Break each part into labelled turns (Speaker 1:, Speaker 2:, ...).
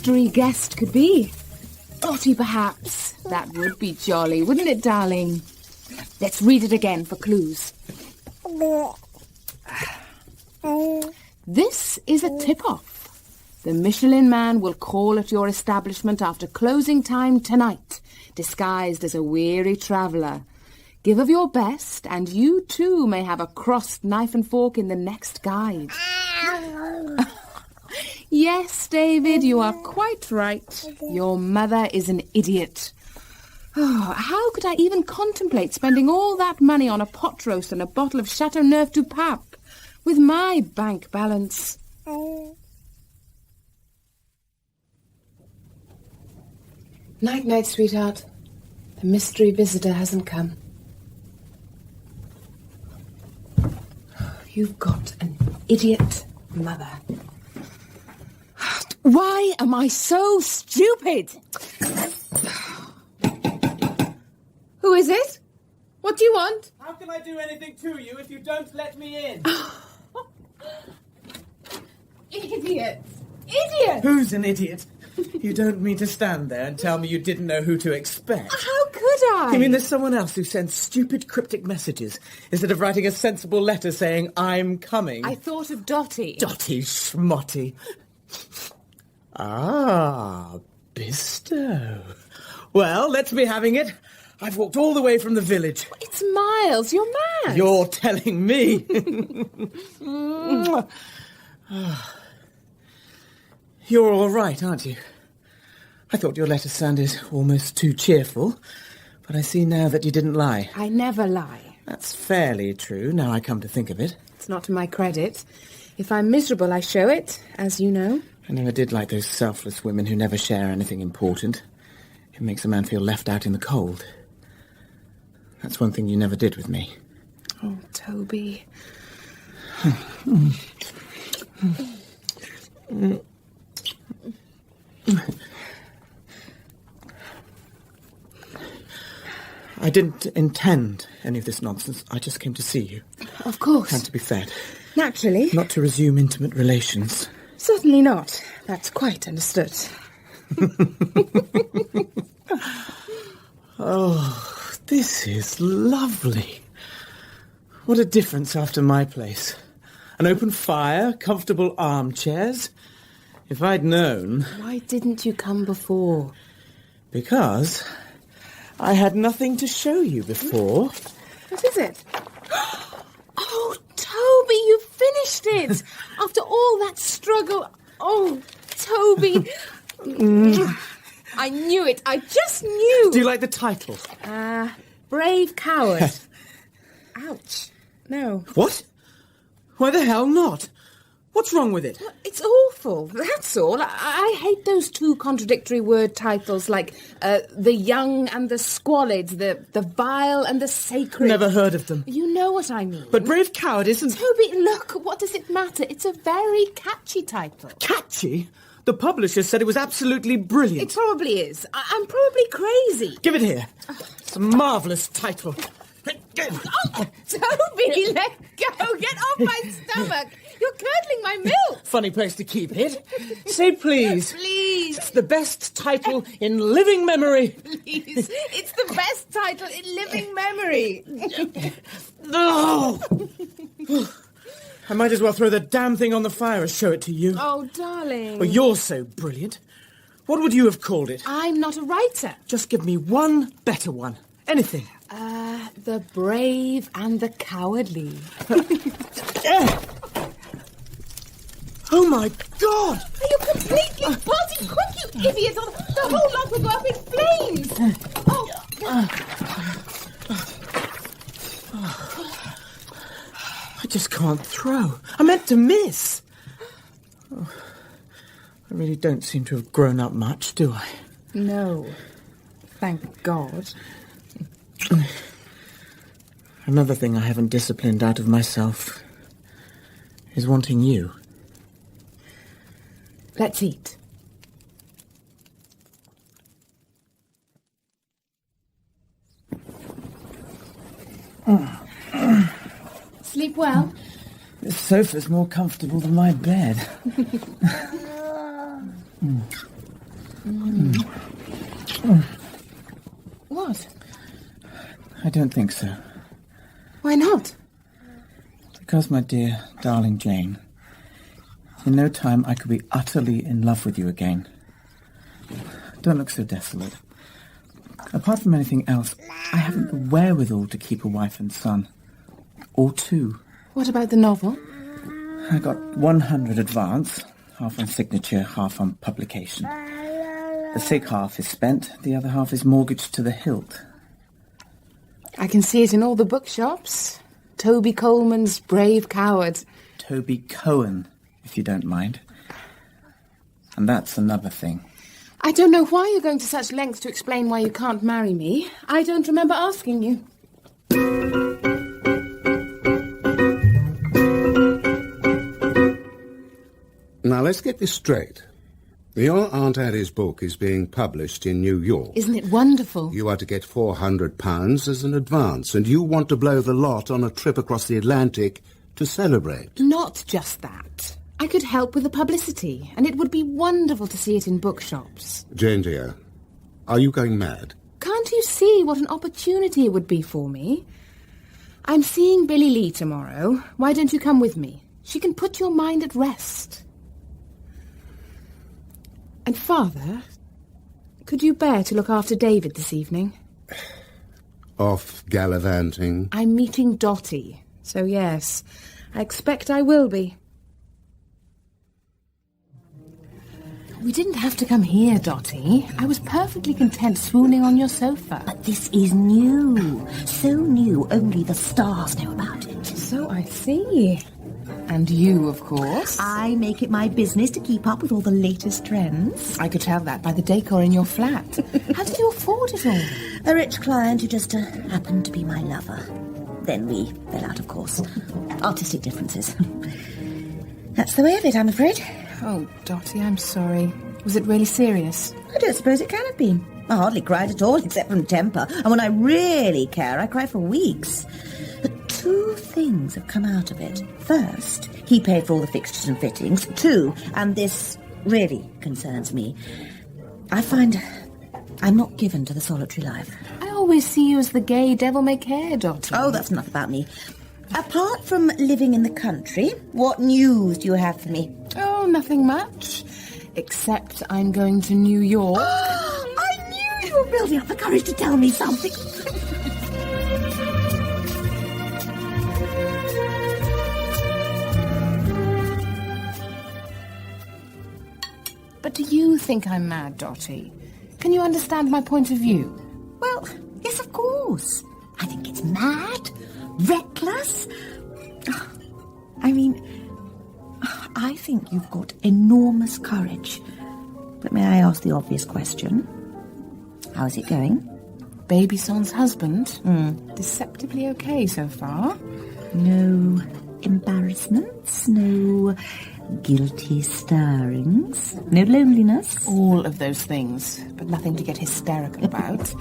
Speaker 1: mystery guest could be. Dotty, perhaps. That would be jolly, wouldn't it, darling? Let's read it again for clues. This is a tip-off. The Michelin Man will call at your establishment after closing time tonight, disguised as a weary traveller. Give of your best, and you too may have a crossed knife and fork in the next guide. Yes, David, you are quite right. Your mother is an idiot. Oh, how could I even contemplate spending all that money on a pot roast and a bottle of Chateauneuf du Pape with my bank balance? Night-night, sweetheart. The mystery visitor hasn't come. You've got an idiot mother. Why am I so stupid? Who is it? What do you want?
Speaker 2: How can I do anything to you if you don't let me in?
Speaker 1: Idiot! Idiot!
Speaker 2: Who's an idiot? You don't mean to stand there and tell me you didn't know who to expect.
Speaker 1: How could I?
Speaker 2: You mean there's someone else who sends stupid cryptic messages instead of writing a sensible letter saying, I'm coming?
Speaker 1: I thought of Dotty.
Speaker 2: Dotty schmotty. Ah, Bisto. Well, let's be having it. I've walked all the way from the village.
Speaker 1: It's Miles. You're mad.
Speaker 2: You're telling me. You're all right, aren't you? I thought your letter sounded almost too cheerful, but I see now that you didn't lie.
Speaker 1: I never lie.
Speaker 2: That's fairly true, now I come to think of it.
Speaker 1: It's not to my credit. If I'm miserable, I show it, as you know.
Speaker 2: I never did like those selfless women who never share anything important. It makes a man feel left out in the cold. That's one thing you never did with me.
Speaker 1: Oh, Toby.
Speaker 2: I didn't intend any of this nonsense. I just came to see you.
Speaker 1: Of course.
Speaker 2: And to be fed.
Speaker 1: Naturally.
Speaker 2: Not to resume intimate relations.
Speaker 1: Certainly not. That's quite understood.
Speaker 2: Oh, this is lovely. What a difference after my place. An open fire, comfortable armchairs. If I'd known...
Speaker 1: Why didn't you come before?
Speaker 2: Because I had nothing to show you before.
Speaker 1: What is it? Oh, Toby, you finished it! After all that struggle... Oh, Toby... I knew it. I just knew.
Speaker 2: Do you like the title?
Speaker 1: Brave Coward. Ouch. No.
Speaker 2: What? Why the hell not? What's wrong with it?
Speaker 1: Well, it's awful. That's all. I hate those two contradictory word titles like the young and the squalid, the vile and the sacred.
Speaker 2: Never heard of them.
Speaker 1: You know what I mean.
Speaker 2: But Brave Coward isn't...
Speaker 1: Toby, look, what does it matter? It's a very catchy title.
Speaker 2: Catchy? The publisher said it was absolutely brilliant.
Speaker 1: It probably is. I'm probably crazy.
Speaker 2: Give it here. It's a marvellous title.
Speaker 1: Oh, Toby, let go. Get off my stomach. You're curdling my milk.
Speaker 2: Funny place to keep it. Say please.
Speaker 1: Please.
Speaker 2: It's the best title in living memory.
Speaker 1: Please. It's the best title in living memory.
Speaker 2: No. I might as well throw the damn thing on the fire as show it to you.
Speaker 1: Oh, darling.
Speaker 2: Well, you're so brilliant. What would you have called it?
Speaker 1: I'm not a writer.
Speaker 2: Just give me one better one. Anything.
Speaker 1: The Brave and the Cowardly.
Speaker 2: Oh, my God!
Speaker 1: Are you completely party quick, you idiot? The whole lot will go up in flames.
Speaker 2: I just can't throw. I meant to miss. Oh, I really don't seem to have grown up much, do I?
Speaker 1: No. Thank God.
Speaker 2: Another thing I haven't disciplined out of myself is wanting you.
Speaker 1: Let's eat. Sleep well?
Speaker 2: This sofa's more comfortable than my bed.
Speaker 1: What?
Speaker 2: I don't think so.
Speaker 1: Why not?
Speaker 2: Because, my dear, darling Jane, in no time I could be utterly in love with you again. Don't look so desolate. Apart from anything else, I haven't the wherewithal to keep a wife and son. Or two.
Speaker 1: What about the novel?
Speaker 2: I got 100 advance, half on signature, half on publication. The sig half is spent, the other half is mortgaged to the hilt.
Speaker 1: I can see it in all the bookshops. Toby Coleman's Brave Coward.
Speaker 2: Toby Cohen, if you don't mind. And that's another thing.
Speaker 1: I don't know why you're going to such lengths to explain why you can't marry me. I don't remember asking you.
Speaker 3: Now, let's get this straight. Your Aunt Addie's book is being published in New York.
Speaker 1: Isn't it wonderful?
Speaker 3: You are to get £400 as an advance, and you want to blow the lot on a trip across the Atlantic to celebrate.
Speaker 1: Not just that. I could help with the publicity, and it would be wonderful to see it in bookshops.
Speaker 3: Jane, dear, are you going mad?
Speaker 1: Can't you see what an opportunity it would be for me? I'm seeing Billy Lee tomorrow. Why don't you come with me? She can put your mind at rest. And, Father, could you bear to look after David this evening?
Speaker 3: Off gallivanting?
Speaker 1: I'm meeting Dotty, so yes, I expect I will be. We didn't have to come here, Dotty. I was perfectly content swooning on your sofa.
Speaker 4: But this is new. So new, only the stars know about it.
Speaker 1: So I see. And you, of course.
Speaker 4: I make it my business to keep up with all the latest trends.
Speaker 1: I could tell that by the decor in your flat. How did you afford it all?
Speaker 4: A rich client who just happened to be my lover. Then we fell out, of course. Artistic differences. That's the way of it, I'm afraid.
Speaker 1: Oh, Dotty, I'm sorry. Was it really serious?
Speaker 4: I don't suppose it can have been. I hardly cried at all, except from temper. And when I really care, I cry for weeks. But two things have come out of it. First, he paid for all the fixtures and fittings. Two, and this really concerns me, I find I'm not given to the solitary life.
Speaker 1: I always see you as the gay devil-may-care, Dotty.
Speaker 4: Oh, that's enough about me. Apart from living in the country, what news do you have for me?
Speaker 1: Oh, nothing much. Except I'm going to New York.
Speaker 4: I knew you were building up the courage to tell me something.
Speaker 1: But do you think I'm mad, Dotty? Can you understand my point of view?
Speaker 4: Well, yes, of course. I think it's mad, reckless. I mean, I think you've got enormous courage. But may I ask the obvious question? How is it going?
Speaker 1: Baby Son's husband? Deceptively okay so far.
Speaker 4: No embarrassments, no guilty stirrings, no loneliness.
Speaker 1: All of those things, but nothing to get hysterical about.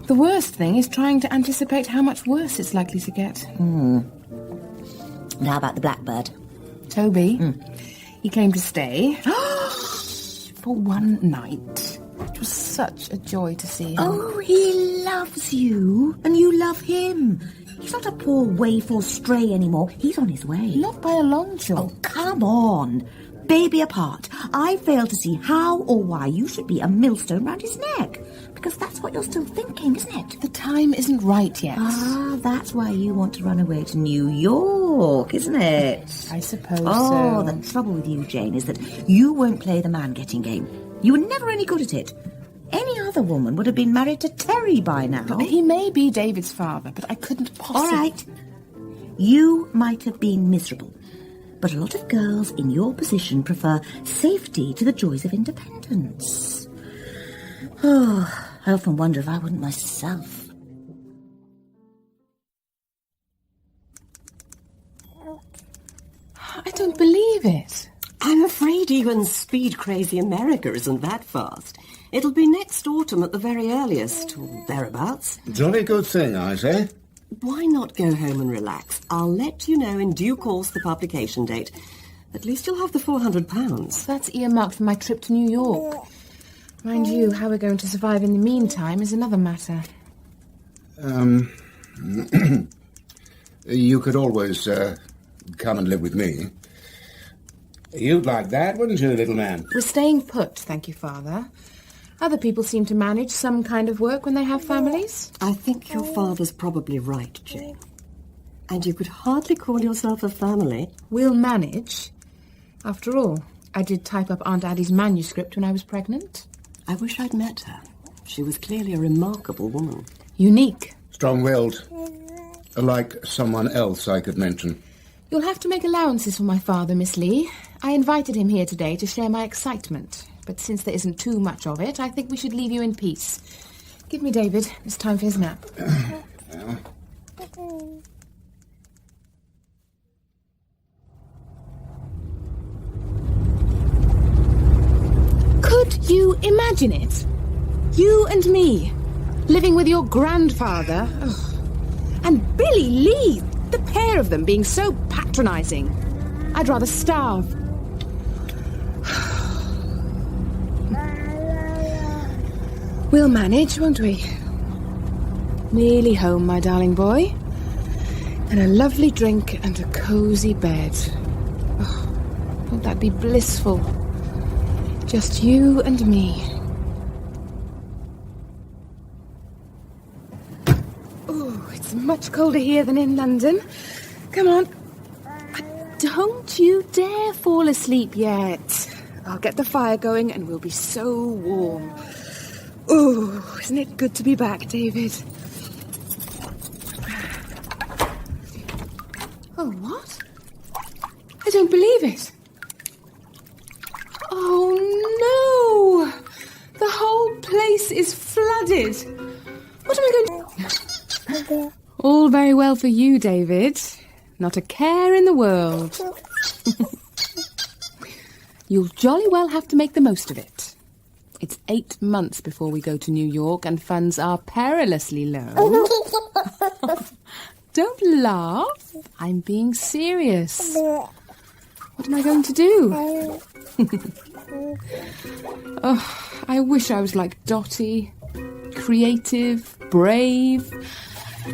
Speaker 1: The worst thing is trying to anticipate how much worse it's likely to get.
Speaker 4: And how about the blackbird?
Speaker 1: Toby, he came to stay for one night. It was such a joy to see him.
Speaker 4: Oh, he loves you, and you love him. He's not a poor waif or stray anymore. He's on his way.
Speaker 1: Not by a long shot.
Speaker 4: Oh, come on. Baby apart, I fail to see how or why you should be a millstone round his neck. Because that's what you're still thinking, isn't it?
Speaker 1: The time isn't right yet.
Speaker 4: Ah, that's why you want to run away to New York, isn't it?
Speaker 1: I suppose
Speaker 4: Oh,
Speaker 1: so.
Speaker 4: the trouble with you, Jane, is that you won't play the man-getting game. You were never any good at it. Any other woman would have been married to Terry by now.
Speaker 1: But he may be David's father, but I couldn't possibly...
Speaker 4: All right. You might have been miserable. But a lot of girls in your position prefer safety to the joys of independence. Oh, I often wonder if I wouldn't myself.
Speaker 1: I don't believe it.
Speaker 5: I'm afraid even speed-crazy America isn't that fast. It'll be next autumn at the very earliest, or thereabouts.
Speaker 3: Jolly good thing, I say.
Speaker 5: Why not go home and relax? I'll let you know in due course the publication date. At least you'll have the £400.
Speaker 1: That's earmarked for my trip to New York. Mind you, how we're going to survive in the meantime is another matter.
Speaker 3: You could always come and live with me. You'd like that, wouldn't you, little man?
Speaker 1: We're staying put, thank you, Father. Other people seem to manage some kind of work when they have families.
Speaker 5: I think your father's probably right, Jane. And you could hardly call yourself a family.
Speaker 1: We'll manage. After all, I did type up Aunt Addie's manuscript when I was pregnant.
Speaker 5: I wish I'd met her. She was clearly a remarkable woman.
Speaker 1: Unique.
Speaker 3: Strong-willed. Like someone else I could mention.
Speaker 1: You'll have to make allowances for my father, Miss Lee. I invited him here today to share my excitement. But since there isn't too much of it, I think we should leave you in peace. Give me David. It's time for his nap. Could you imagine it? You and me, living with your grandfather. Ugh. And Billy Lee, the pair of them being so patronising. I'd rather starve. We'll manage, won't we? Nearly home, my darling boy. And a lovely drink and a cosy bed. Oh, won't that be blissful? Just you and me. Oh, it's much colder here than in London. Come on. Don't you dare fall asleep yet. I'll get the fire going and we'll be so warm. Oh, isn't it good to be back, David? Oh, what? I don't believe it. Oh, no! The whole place is flooded. What am I going to do? All very well for you, David. Not a care in the world. You'll jolly well have to make the most of it. It's 8 months before we go to New York and funds are perilously low. Don't laugh. I'm being serious. What am I going to do? Oh, I wish I was like Dottie. Creative, brave.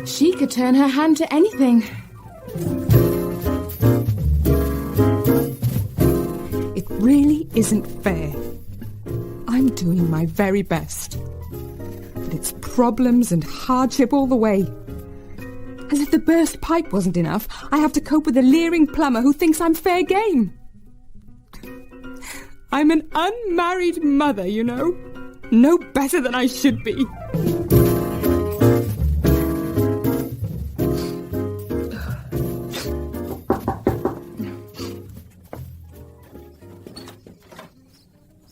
Speaker 1: She could turn her hand to anything. It really isn't fair. I'm doing my very best. But it's problems and hardship all the way. As if the burst pipe wasn't enough, I have to cope with a leering plumber who thinks I'm fair game. I'm an unmarried mother, you know. No better than I should be.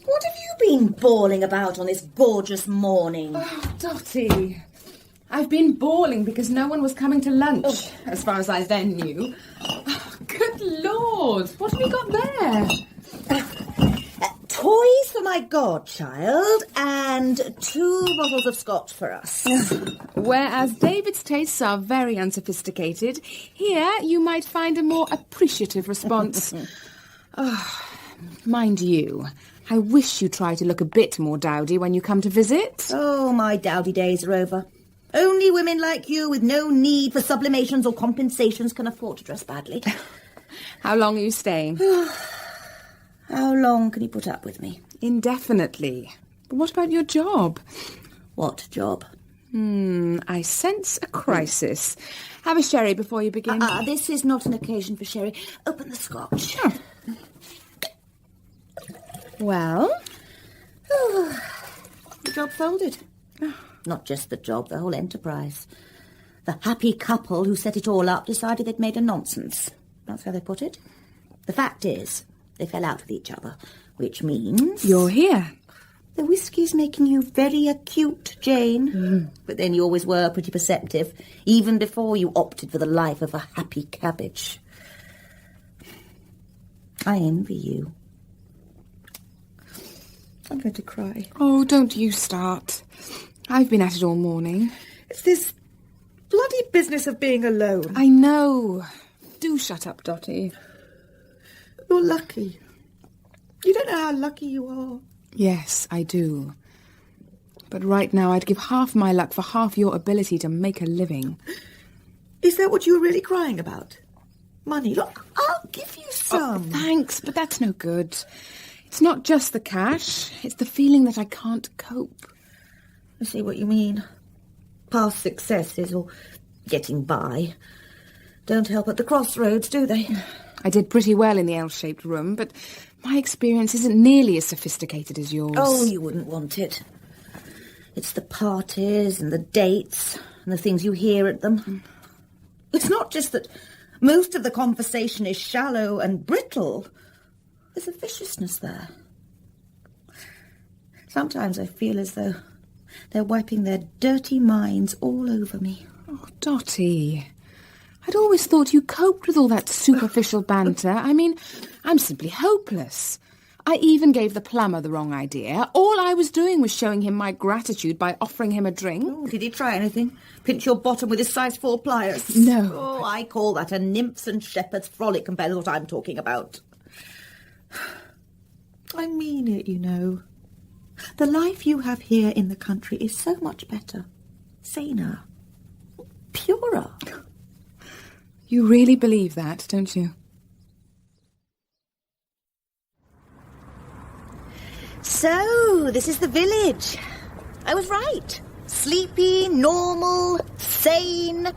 Speaker 4: What have you been bawling about on this gorgeous morning?
Speaker 1: Oh, Dottie. I've been bawling because no one was coming to lunch, as far as I then knew. Oh, good Lord, what have you got there?
Speaker 4: Toys for my godchild and 2 bottles of scotch for us.
Speaker 1: Whereas David's tastes are very unsophisticated, here you might find a more appreciative response. Oh, mind you, I wish you tried to look a bit more dowdy when you come to visit.
Speaker 4: Oh, my dowdy days are over. Only women like you with no need for sublimations or compensations can afford to dress badly.
Speaker 1: How long are you staying?
Speaker 4: How long can you put up with me?
Speaker 1: Indefinitely. But what about your job?
Speaker 4: What job?
Speaker 1: I sense a crisis. Have a sherry before you begin.
Speaker 4: This is not an occasion for sherry. Open the scotch.
Speaker 1: Oh. Well?
Speaker 4: The job folded. Not just the job, the whole enterprise. The happy couple who set it all up decided they'd made a nonsense. That's how they put it. The fact is, they fell out with each other, which means...
Speaker 1: You're here.
Speaker 4: The whiskey's making you very acute, Jane. But then you always were pretty perceptive, even before you opted for the life of a happy cabbage. I envy you. I'm going to cry.
Speaker 1: Oh, don't you start. I've been at it all morning.
Speaker 6: It's this bloody business of being alone.
Speaker 1: I know. Do shut up, Dottie.
Speaker 6: You're lucky. You don't know how lucky you are.
Speaker 1: Yes, I do. But right now I'd give half my luck for half your ability to make a living.
Speaker 6: Is that what you were really crying about? Money? Look, I'll give you some.
Speaker 1: Thanks, but that's no good. It's not just the cash, it's the feeling that I can't cope.
Speaker 4: I see what you mean. Past successes or getting by don't help at the crossroads, do they?
Speaker 1: I did pretty well in the L-shaped room, but my experience isn't nearly as sophisticated as yours.
Speaker 4: Oh, you wouldn't want it. It's the parties and the dates and the things you hear at them. It's not just that most of the conversation is shallow and brittle. There's a viciousness there. Sometimes I feel as though they're wiping their dirty minds all over me.
Speaker 1: Oh, Dottie, I'd always thought you coped with all that superficial banter. I mean, I'm simply hopeless. I even gave the plumber the wrong idea. All I was doing was showing him my gratitude by offering him a drink.
Speaker 4: Oh, did he try anything? Pinch your bottom with his size 4 pliers?
Speaker 1: No.
Speaker 4: Oh, I call that a nymphs and shepherds frolic compared to what I'm talking about.
Speaker 6: I mean it, you know. The life you have here in the country is so much better. Saner. Purer.
Speaker 1: You really believe that, don't you?
Speaker 4: So, this is the village. I was right. Sleepy, normal, sane.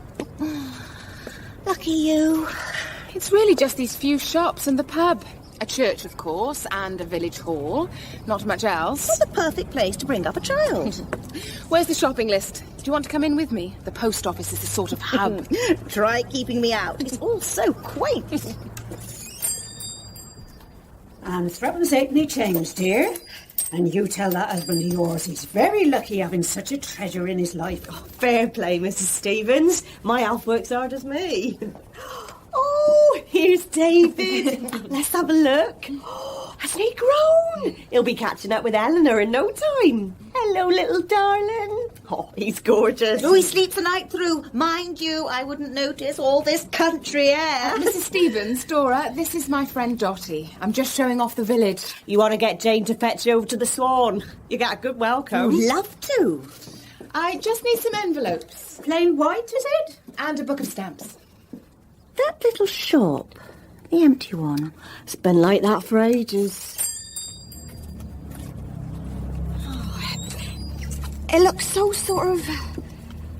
Speaker 4: Lucky you.
Speaker 1: It's really just these few shops and the pub. A church, of course, and a village hall. Not much else.
Speaker 4: It's the perfect place to bring up a child.
Speaker 1: Where's the shopping list? Do you want to come in with me? The post office is a sort of hub.
Speaker 4: Try keeping me out. It's all so quaint.
Speaker 7: And threepence halfpenny change, dear. And you tell that husband of yours he's very lucky having such a treasure in his life.
Speaker 5: Fair play, Mrs. Stevens. My elf works hard as me. Oh, here's David. Let's have a look. Hasn't he grown? He'll be catching up with Eleanor in no time. Hello, little darling. Oh, he's gorgeous.
Speaker 4: Oh, he sleeps the night through. Mind you, I wouldn't notice all this country air.
Speaker 1: Mrs. Stevens, Dora, this is my friend Dottie. I'm just showing off the village.
Speaker 5: You want to get Jane to fetch you over to the Swan? You get a good welcome.
Speaker 4: Love to.
Speaker 1: I just need some envelopes.
Speaker 7: Plain white, is it?
Speaker 1: And a book of stamps.
Speaker 4: That little shop, the empty one.
Speaker 5: It's been like that for ages. It looks so sort of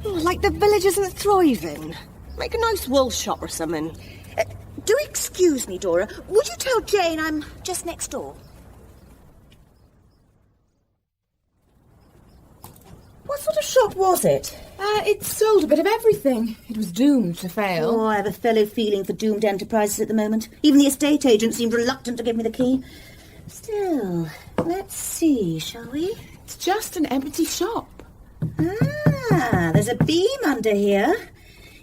Speaker 5: like the village isn't thriving. Make a nice wool shop or something.
Speaker 4: Do excuse me, Dora. Would you tell Jane I'm just next door? What sort of shop was it?
Speaker 1: It sold a bit of everything. It was doomed to fail.
Speaker 4: Oh, I have a fellow feeling for doomed enterprises at the moment. Even the estate agent seemed reluctant to give me the key. Still, let's see, shall we?
Speaker 1: It's just an empty shop.
Speaker 4: Ah, there's a beam under here.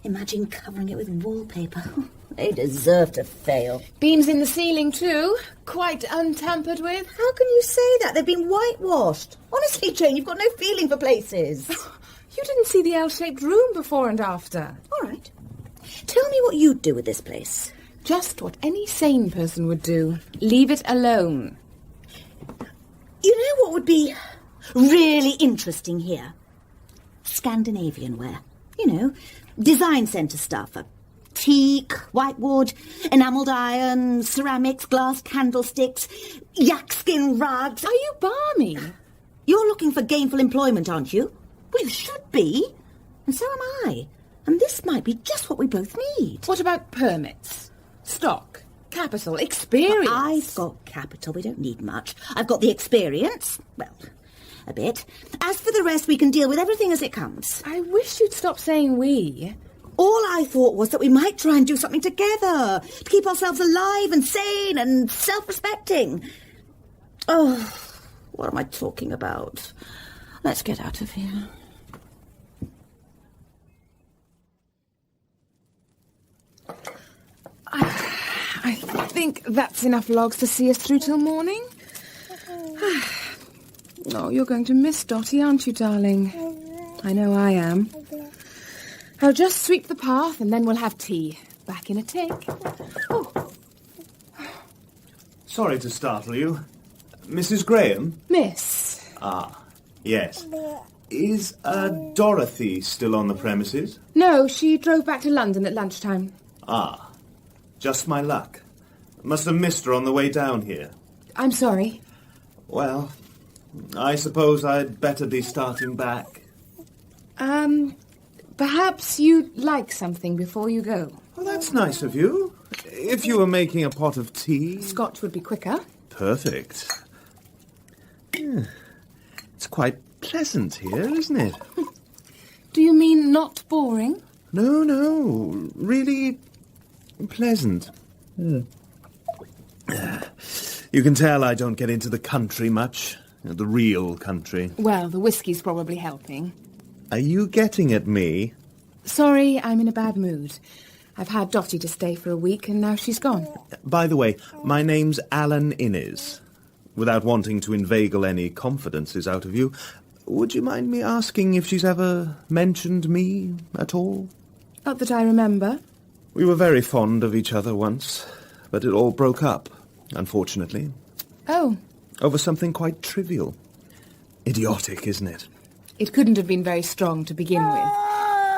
Speaker 4: Imagine covering it with wallpaper. They deserve to fail.
Speaker 1: Beams in the ceiling too. Quite untampered with.
Speaker 4: How can you say that? They've been whitewashed. Honestly, Jane, you've got no feeling for places.
Speaker 1: You didn't see the L-shaped room before and after.
Speaker 4: All right. Tell me what you'd do with this place.
Speaker 1: Just what any sane person would do. Leave it alone.
Speaker 4: You know what would be really interesting here? Scandinavian ware. You know, design centre stuff. Teak, whitewood, enamelled iron, ceramics, glass candlesticks, yak skin rugs.
Speaker 1: Are you balmy?
Speaker 4: You're looking for gainful employment, aren't you? Well, you should be. And so am I. And this might be just what we both need.
Speaker 1: What about permits? Stock? Capital? Experience?
Speaker 4: I've got capital. We don't need much. I've got the experience. Well, a bit. As for the rest, we can deal with everything as it comes.
Speaker 1: I wish you'd stop saying we.
Speaker 4: All I thought was that we might try and do something together to keep ourselves alive and sane and self-respecting. Oh, what am I talking about? Let's get out of here.
Speaker 1: I think that's enough logs to see us through till morning. Oh, you're going to miss Dottie, aren't you, darling? I know I am. I'll just sweep the path and then we'll have tea. Back in a tick. Oh.
Speaker 8: Sorry to startle you. Mrs. Graham?
Speaker 1: Miss.
Speaker 8: Ah. Yes. Is Dorothy still on the premises?
Speaker 1: No, she drove back to London at lunchtime.
Speaker 8: Ah, just my luck. Must have missed her on the way down here.
Speaker 1: I'm sorry.
Speaker 8: Well, I suppose I'd better be starting back.
Speaker 1: Perhaps you'd like something before you go.
Speaker 8: Well, that's nice of you. If you were making a pot of tea...
Speaker 1: Scotch would be quicker.
Speaker 8: Perfect. It's quite pleasant here, isn't it?
Speaker 1: Do you mean not boring?
Speaker 8: No, really pleasant. You can tell I don't get into the country much. The real country.
Speaker 1: Well, the whiskey's probably helping.
Speaker 8: Are you getting at me?
Speaker 1: Sorry, I'm in a bad mood. I've had Dotty to stay for a week and now she's gone.
Speaker 8: By the way, my name's Alan Innes. Without wanting to inveigle any confidences out of you, would you mind me asking if she's ever mentioned me at all?
Speaker 1: Not that I remember.
Speaker 8: We were very fond of each other once, but it all broke up, unfortunately.
Speaker 1: Oh.
Speaker 8: Over something quite trivial. Idiotic, isn't it?
Speaker 1: It couldn't have been very strong to begin with.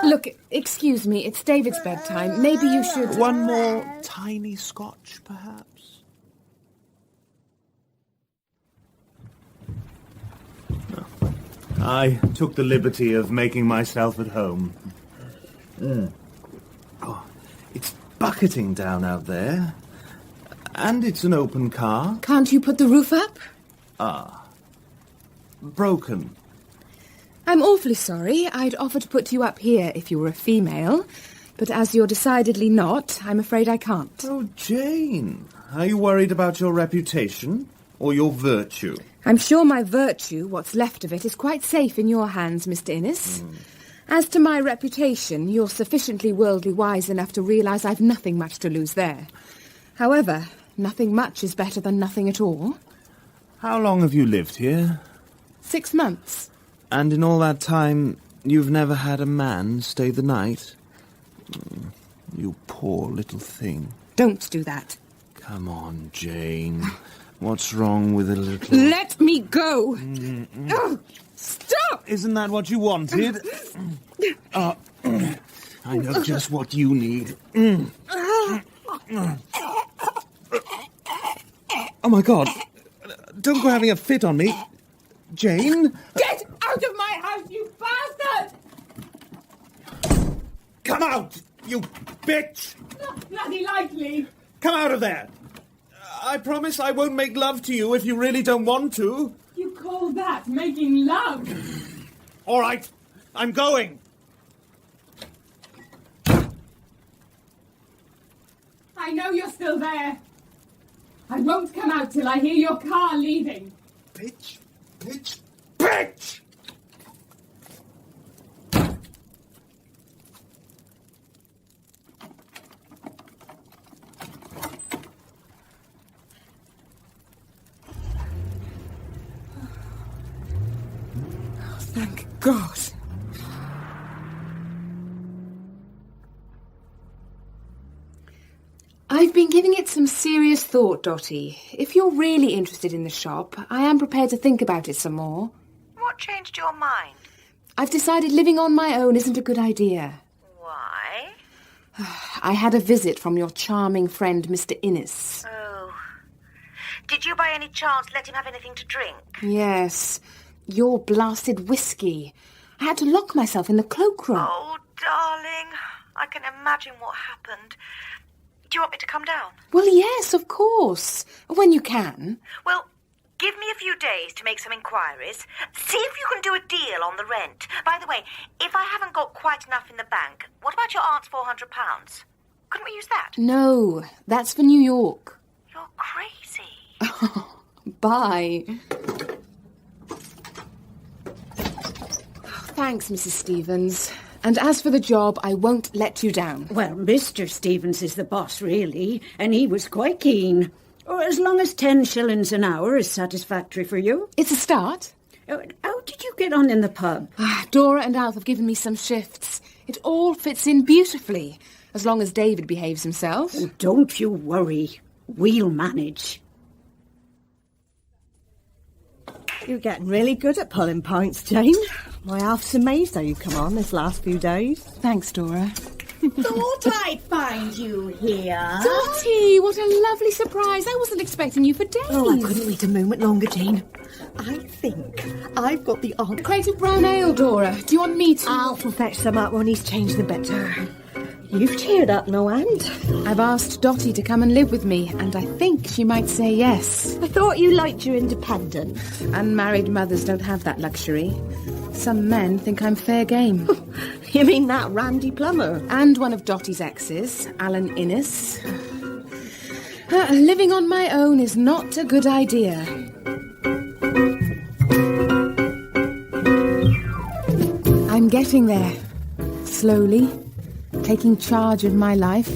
Speaker 1: Look, excuse me, it's David's bedtime. Maybe you should...
Speaker 8: One more tiny scotch, perhaps? I took the liberty of making myself at home. Oh, it's bucketing down out there. And it's an open car.
Speaker 1: Can't you put the roof up?
Speaker 8: Broken.
Speaker 1: I'm awfully sorry. I'd offer to put you up here if you were a female. But as you're decidedly not, I'm afraid I can't.
Speaker 8: Oh, Jane. Are you worried about your reputation? Or your virtue?
Speaker 1: I'm sure my virtue, what's left of it, is quite safe in your hands, Mr. Innes. As to my reputation, you're sufficiently worldly wise enough to realise I've nothing much to lose there. However, nothing much is better than nothing at all.
Speaker 8: How long have you lived here?
Speaker 1: 6 months.
Speaker 8: And in all that time, you've never had a man stay the night? You poor little thing.
Speaker 1: Don't do that.
Speaker 8: Come on, Jane. What's wrong with a little...
Speaker 1: Let me go! Oh, stop!
Speaker 8: Isn't that what you wanted? I know just what you need. Oh, my God. Don't go having a fit on me. Jane?
Speaker 1: Get out of my house, you bastard!
Speaker 8: Come out, you bitch!
Speaker 1: Not bloody likely.
Speaker 8: Come out of there! I promise I won't make love to you if you really don't want to.
Speaker 1: You call that making love?
Speaker 8: All right, I'm going.
Speaker 1: I know you're still there. I won't come out till I hear your car leaving.
Speaker 8: Bitch, bitch, bitch!
Speaker 1: Thank God. I've been giving it some serious thought, Dotty. If you're really interested in the shop, I am prepared to think about it some more.
Speaker 4: What changed your mind?
Speaker 1: I've decided living on my own isn't a good idea.
Speaker 4: Why?
Speaker 1: I had a visit from your charming friend, Mr. Innes.
Speaker 4: Oh. Did you by any chance let him have anything to drink?
Speaker 1: Yes, your blasted whiskey. I had to lock myself in the cloakroom.
Speaker 4: Oh, darling, I can imagine what happened. Do you want me to come down?
Speaker 1: Well, yes, of course. When you can.
Speaker 4: Well, give me a few days to make some inquiries. See if you can do a deal on the rent. By the way, if I haven't got quite enough in the bank, what about your aunt's £400? Couldn't we use that?
Speaker 1: No, that's for New York.
Speaker 4: You're crazy.
Speaker 1: Bye. Thanks, Mrs. Stevens. And as for the job, I won't let you down.
Speaker 7: Well, Mr. Stevens is the boss, really, and he was quite keen. Or as long as 10 shillings an hour is satisfactory for you.
Speaker 1: It's a start.
Speaker 7: How did you get on in the pub?
Speaker 1: Dora and Alf have given me some shifts. It all fits in beautifully, as long as David behaves himself.
Speaker 7: Oh, don't you worry. We'll manage.
Speaker 5: You're getting really good at pulling pints, Jane. My Alf's amazed how you've come on this last few days.
Speaker 1: Thanks, Dora.
Speaker 4: Thought I'd find you here.
Speaker 1: Dottie, what a lovely surprise. I wasn't expecting you for days.
Speaker 5: Oh, I couldn't wait a moment longer, Jane. I think I've got the answer.
Speaker 1: Crate of brown ale, Dora. Do you want me to?
Speaker 5: Alf will fetch some up when he's changed the bitter. You've cheered up, no end.
Speaker 1: I've asked Dottie to come and live with me, and I think she might say yes.
Speaker 5: I thought you liked your independence.
Speaker 1: Unmarried mothers don't have that luxury. Some men think I'm fair game.
Speaker 5: You mean that Randy Plummer?
Speaker 1: And one of Dottie's exes, Alan Innes. Living on my own is not a good idea. I'm getting there. Slowly. Taking charge of my life.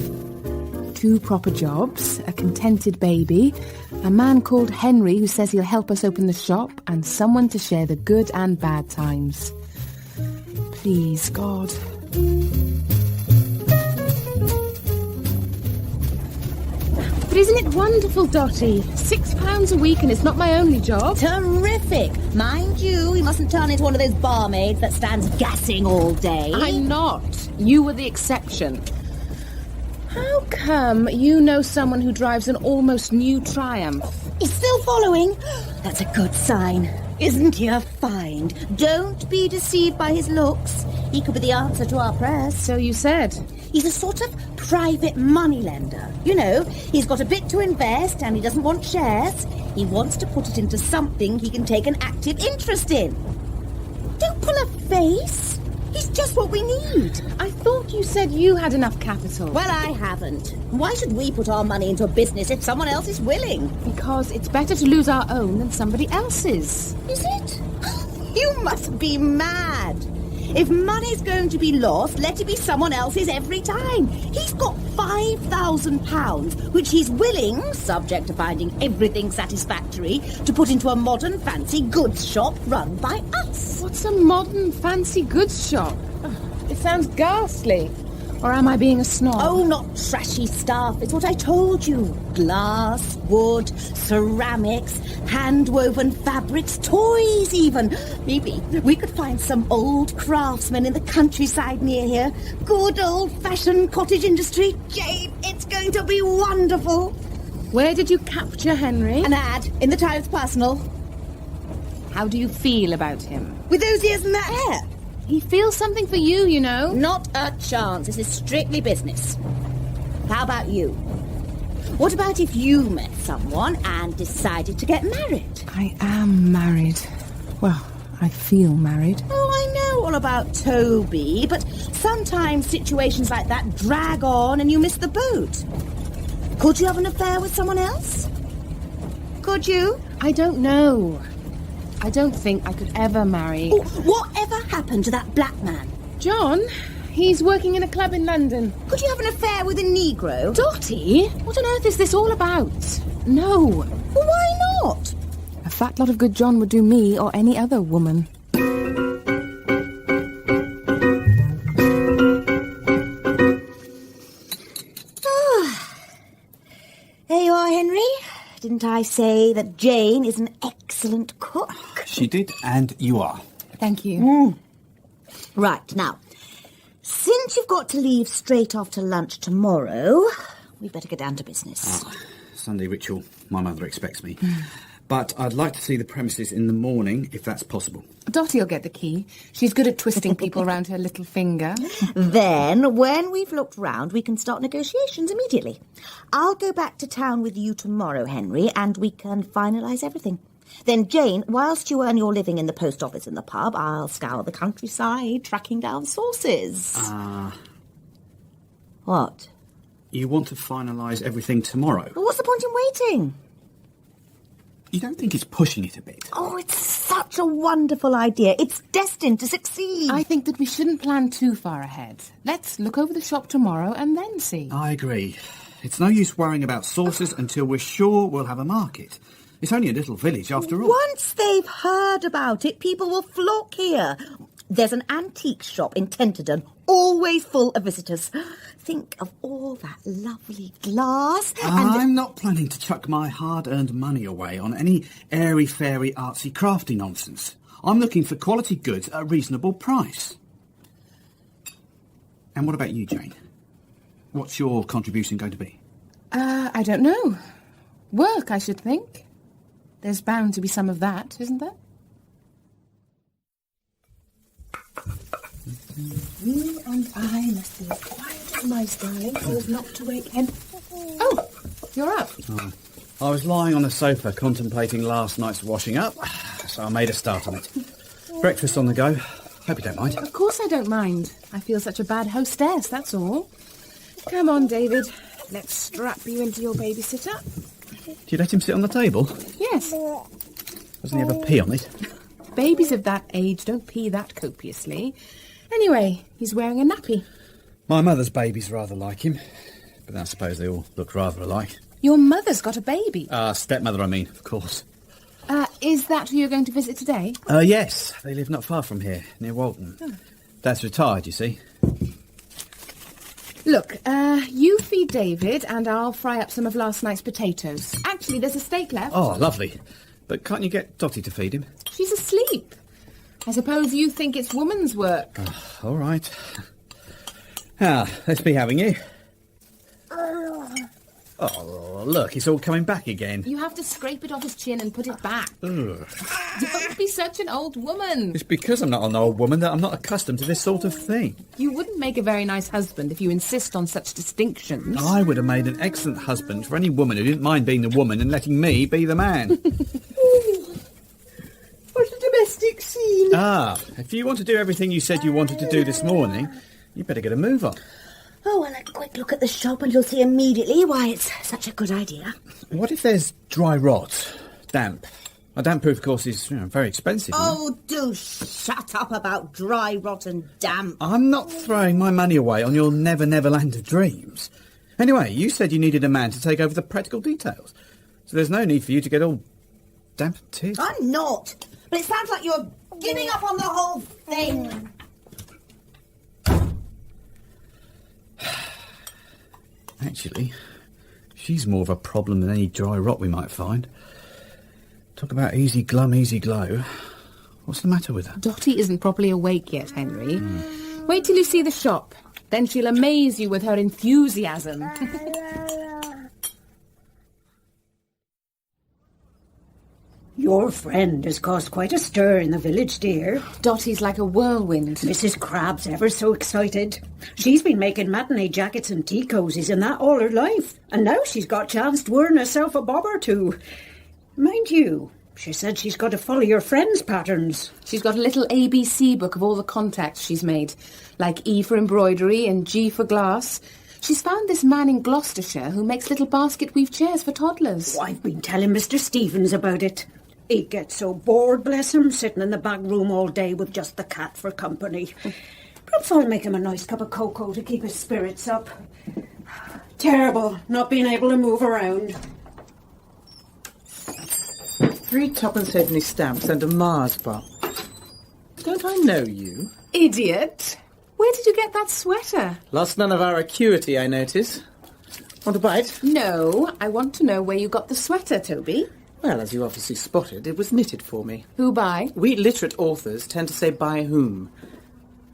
Speaker 1: 2 proper jobs, a contented baby, a man called Henry who says he'll help us open the shop, and someone to share the good and bad times. Please, God. But isn't it wonderful, Dottie? £6 a week and it's not my only job.
Speaker 4: Terrific. Mind you, we mustn't turn into one of those barmaids that stands gassing all day.
Speaker 1: I'm not. You were the exception. How come you know someone who drives an almost new Triumph?
Speaker 4: He's still following. That's a good sign. Isn't he a find? Don't be deceived by his looks. He could be the answer to our prayers.
Speaker 1: So you said.
Speaker 4: He's a sort of private moneylender. You know, he's got a bit to invest and he doesn't want shares. He wants to put it into something he can take an active interest in. Don't pull a face. He's just what we need.
Speaker 1: I thought you said you had enough capital.
Speaker 4: Well, I haven't. Why should we put our money into a business if someone else is willing?
Speaker 1: Because it's better to lose our own than somebody else's.
Speaker 4: Is it? You must be mad. If money's going to be lost, let it be someone else's every time. He's got £5,000, which he's willing, subject to finding everything satisfactory, to put into a modern fancy goods shop run by us.
Speaker 1: What's a modern fancy goods shop? It sounds ghastly. Or am I being a snob?
Speaker 4: Oh, not trashy stuff. It's what I told you. Glass, wood, ceramics, hand-woven fabrics, toys even. Maybe we could find some old craftsmen in the countryside near here. Good old-fashioned cottage industry. Jane, it's going to be wonderful.
Speaker 1: Where did you capture Henry?
Speaker 4: An ad in the Times Personal.
Speaker 1: How do you feel about him?
Speaker 4: With those ears and that hair.
Speaker 1: He feels something for you, you know.
Speaker 4: Not a chance. This is strictly business. How about you? What about if you met someone and decided to get married?
Speaker 1: I am married. Well, I feel married.
Speaker 4: Oh, I know all about Toby, but sometimes situations like that drag on and you miss the boat. Could you have an affair with someone else? Could you?
Speaker 1: I don't know. I don't think I could ever marry...
Speaker 4: Oh, whatever happened to that black man?
Speaker 1: John? He's working in a club in London.
Speaker 4: Could you have an affair with a Negro?
Speaker 1: Dottie? What on earth is this all about? No.
Speaker 4: Well, why not?
Speaker 1: A fat lot of good John would do me or any other woman.
Speaker 4: There you are, Henry. Didn't I say that Jane is an excellent cook?
Speaker 9: She did, and you are.
Speaker 1: Thank you.
Speaker 4: Right, now, since you've got to leave straight after lunch tomorrow, we'd better get down to business.
Speaker 9: Sunday ritual. My mother expects me. But I'd like to see the premises in the morning, if that's possible.
Speaker 1: Dottie'll get the key. She's good at twisting people around her little finger.
Speaker 4: Then, when we've looked round, we can start negotiations immediately. I'll go back to town with you tomorrow, Henry, and we can finalise everything. Then, Jane, whilst you earn your living in the post office and the pub, I'll scour the countryside, tracking down sources. What?
Speaker 9: You want to finalise everything tomorrow?
Speaker 4: Well, what's the point in waiting?
Speaker 9: You don't think it's pushing it a bit?
Speaker 4: Oh, it's such a wonderful idea. It's destined to succeed.
Speaker 1: I think that we shouldn't plan too far ahead. Let's look over the shop tomorrow and then see.
Speaker 9: I agree. It's no use worrying about sources until we're sure we'll have a market. It's only a little village after all.
Speaker 4: Once they've heard about it, people will flock here. There's an antique shop in Tenterden, always full of visitors. Think of all that lovely glass.
Speaker 9: I'm not planning to chuck my hard-earned money away on any airy-fairy, artsy-crafty nonsense. I'm looking for quality goods at a reasonable price. And what about you, Jane? What's your contribution going to be?
Speaker 1: I don't know. Work, I should think. There's bound to be some of that, isn't there? You and I must be as quiet as mice, darling, so as not to wake him. Oh, you're up.
Speaker 9: I was lying on the sofa contemplating last night's washing up, so I made a start on it. Breakfast on the go. Hope you don't mind.
Speaker 1: Of course I don't mind. I feel such a bad hostess, that's all. Come on, David. Let's strap you into your babysitter.
Speaker 9: Do you let him sit on the table?
Speaker 1: Yes.
Speaker 9: Doesn't he have a pee on it?
Speaker 1: Babies of that age don't pee that copiously. Anyway, he's wearing a nappy.
Speaker 9: My mother's baby's rather like him, but I suppose they all look rather alike.
Speaker 1: Your mother's got a baby?
Speaker 9: Stepmother, I mean, of course.
Speaker 1: Is that who you're going to visit today?
Speaker 9: Yes. They live not far from here, near Walton. Oh. Dad's retired, you see.
Speaker 1: Look, you feed David and I'll fry up some of last night's potatoes. Actually, there's a steak left.
Speaker 9: Oh, lovely. But can't you get Dotty to feed him?
Speaker 1: She's asleep. I suppose you think it's woman's work.
Speaker 9: All right. Let's be having you. Oh, look, it's all coming back again.
Speaker 1: You have to scrape it off his chin and put it back.
Speaker 9: Ugh.
Speaker 1: Don't be such an old woman.
Speaker 9: It's because I'm not an old woman that I'm not accustomed to this sort of thing.
Speaker 1: You wouldn't make a very nice husband if you insist on such distinctions.
Speaker 9: I would have made an excellent husband for any woman who didn't mind being the woman and letting me be the man.
Speaker 7: What a domestic scene.
Speaker 9: If you want to do everything you said you wanted to do this morning, you better get a move on.
Speaker 4: Oh, well, a quick look at the shop and you'll see immediately why it's such a good idea.
Speaker 9: What if there's dry rot, damp? A damp-proof course is very expensive.
Speaker 4: Oh, do shut up about dry rot and damp.
Speaker 9: I'm not throwing my money away on your Never Never Land of Dreams. Anyway, you said you needed a man to take over the practical details, so there's no need for you to get all damp and tears.
Speaker 4: I'm not, but it sounds like you're giving up on the whole thing.
Speaker 9: Actually, she's more of a problem than any dry rot we might find. Talk about easy glum, easy glow. What's the matter with her?
Speaker 1: Dotty isn't properly awake yet, Henry. Wait till you see the shop. Then she'll amaze you with her enthusiasm.
Speaker 7: Your friend has caused quite a stir in the village, dear.
Speaker 1: Dotty's like a whirlwind.
Speaker 7: Mrs. Crab's ever so excited. She's been making matinee jackets and tea cosies and that all her life. And now she's got chance to earn herself a bob or two. Mind you, she said she's got to follow your friend's patterns.
Speaker 1: She's got a little ABC book of all the contacts she's made. Like E for embroidery and G for glass. She's found this man in Gloucestershire who makes little basket weave chairs for toddlers.
Speaker 7: Oh, I've been telling Mr. Stevens about it. He gets so bored, bless him, sitting in the back room all day with just the cat for company. Perhaps I'll make him a nice cup of cocoa to keep his spirits up. Terrible, not being able to move around.
Speaker 2: 3 twopence-halfpenny stamps and a Mars bar. Don't I know you?
Speaker 1: Idiot! Where did you get that sweater?
Speaker 2: Lost none of our acuity, I notice. Want a bite?
Speaker 1: No, I want to know where you got the sweater, Toby.
Speaker 2: Well, as you obviously spotted, it was knitted for me.
Speaker 1: Who by?
Speaker 2: We literate authors tend to say by whom.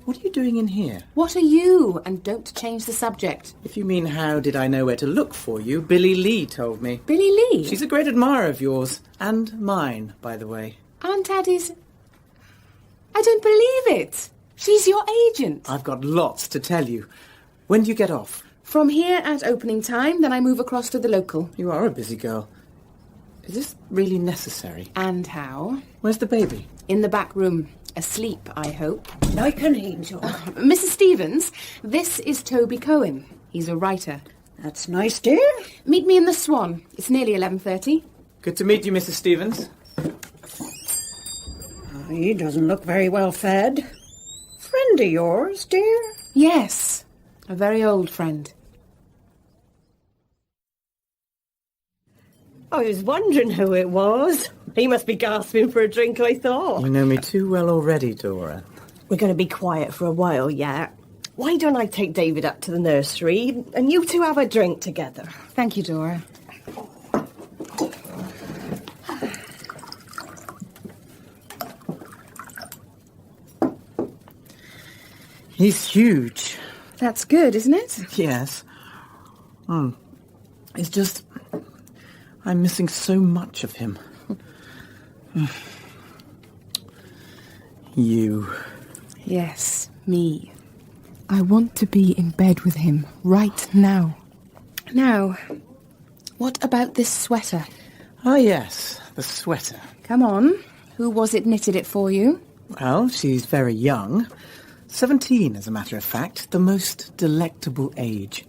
Speaker 2: What are you doing in here?
Speaker 1: What are you? And don't change the subject.
Speaker 2: If you mean how did I know where to look for you, Billy Lee told me.
Speaker 1: Billy Lee?
Speaker 2: She's a great admirer of yours. And mine, by the way.
Speaker 1: Aunt Addie's... I don't believe it. She's your agent.
Speaker 2: I've got lots to tell you. When do you get off?
Speaker 1: From here at opening time, then I move across to the local.
Speaker 2: You are a busy girl. Is this really necessary?
Speaker 1: And how?
Speaker 2: Where's the baby?
Speaker 1: In the back room. Asleep, I hope.
Speaker 7: Like an angel.
Speaker 1: Mrs. Stevens, this is Toby Cohen. He's a writer.
Speaker 7: That's nice, dear.
Speaker 1: Meet me in the Swan. It's nearly 11:30.
Speaker 2: Good to meet you, Mrs. Stevens.
Speaker 7: He doesn't look very well fed. Friend of yours, dear?
Speaker 1: Yes, a very old friend.
Speaker 5: I was wondering who it was. He must be gasping for a drink, I thought.
Speaker 2: You know me too well already, Dora.
Speaker 5: We're going to be quiet for a while yet. Why don't I take David up to the nursery and you two have a drink together?
Speaker 1: Thank you, Dora.
Speaker 2: He's huge.
Speaker 1: That's good, isn't it?
Speaker 2: Yes. It's just... I'm missing so much of him. You.
Speaker 1: Yes, me. I want to be in bed with him right now. Now, what about this sweater?
Speaker 2: Oh, yes, the sweater.
Speaker 1: Come on. Who was it knitted it for you?
Speaker 2: Well, she's very young. 17, as a matter of fact. The most delectable age.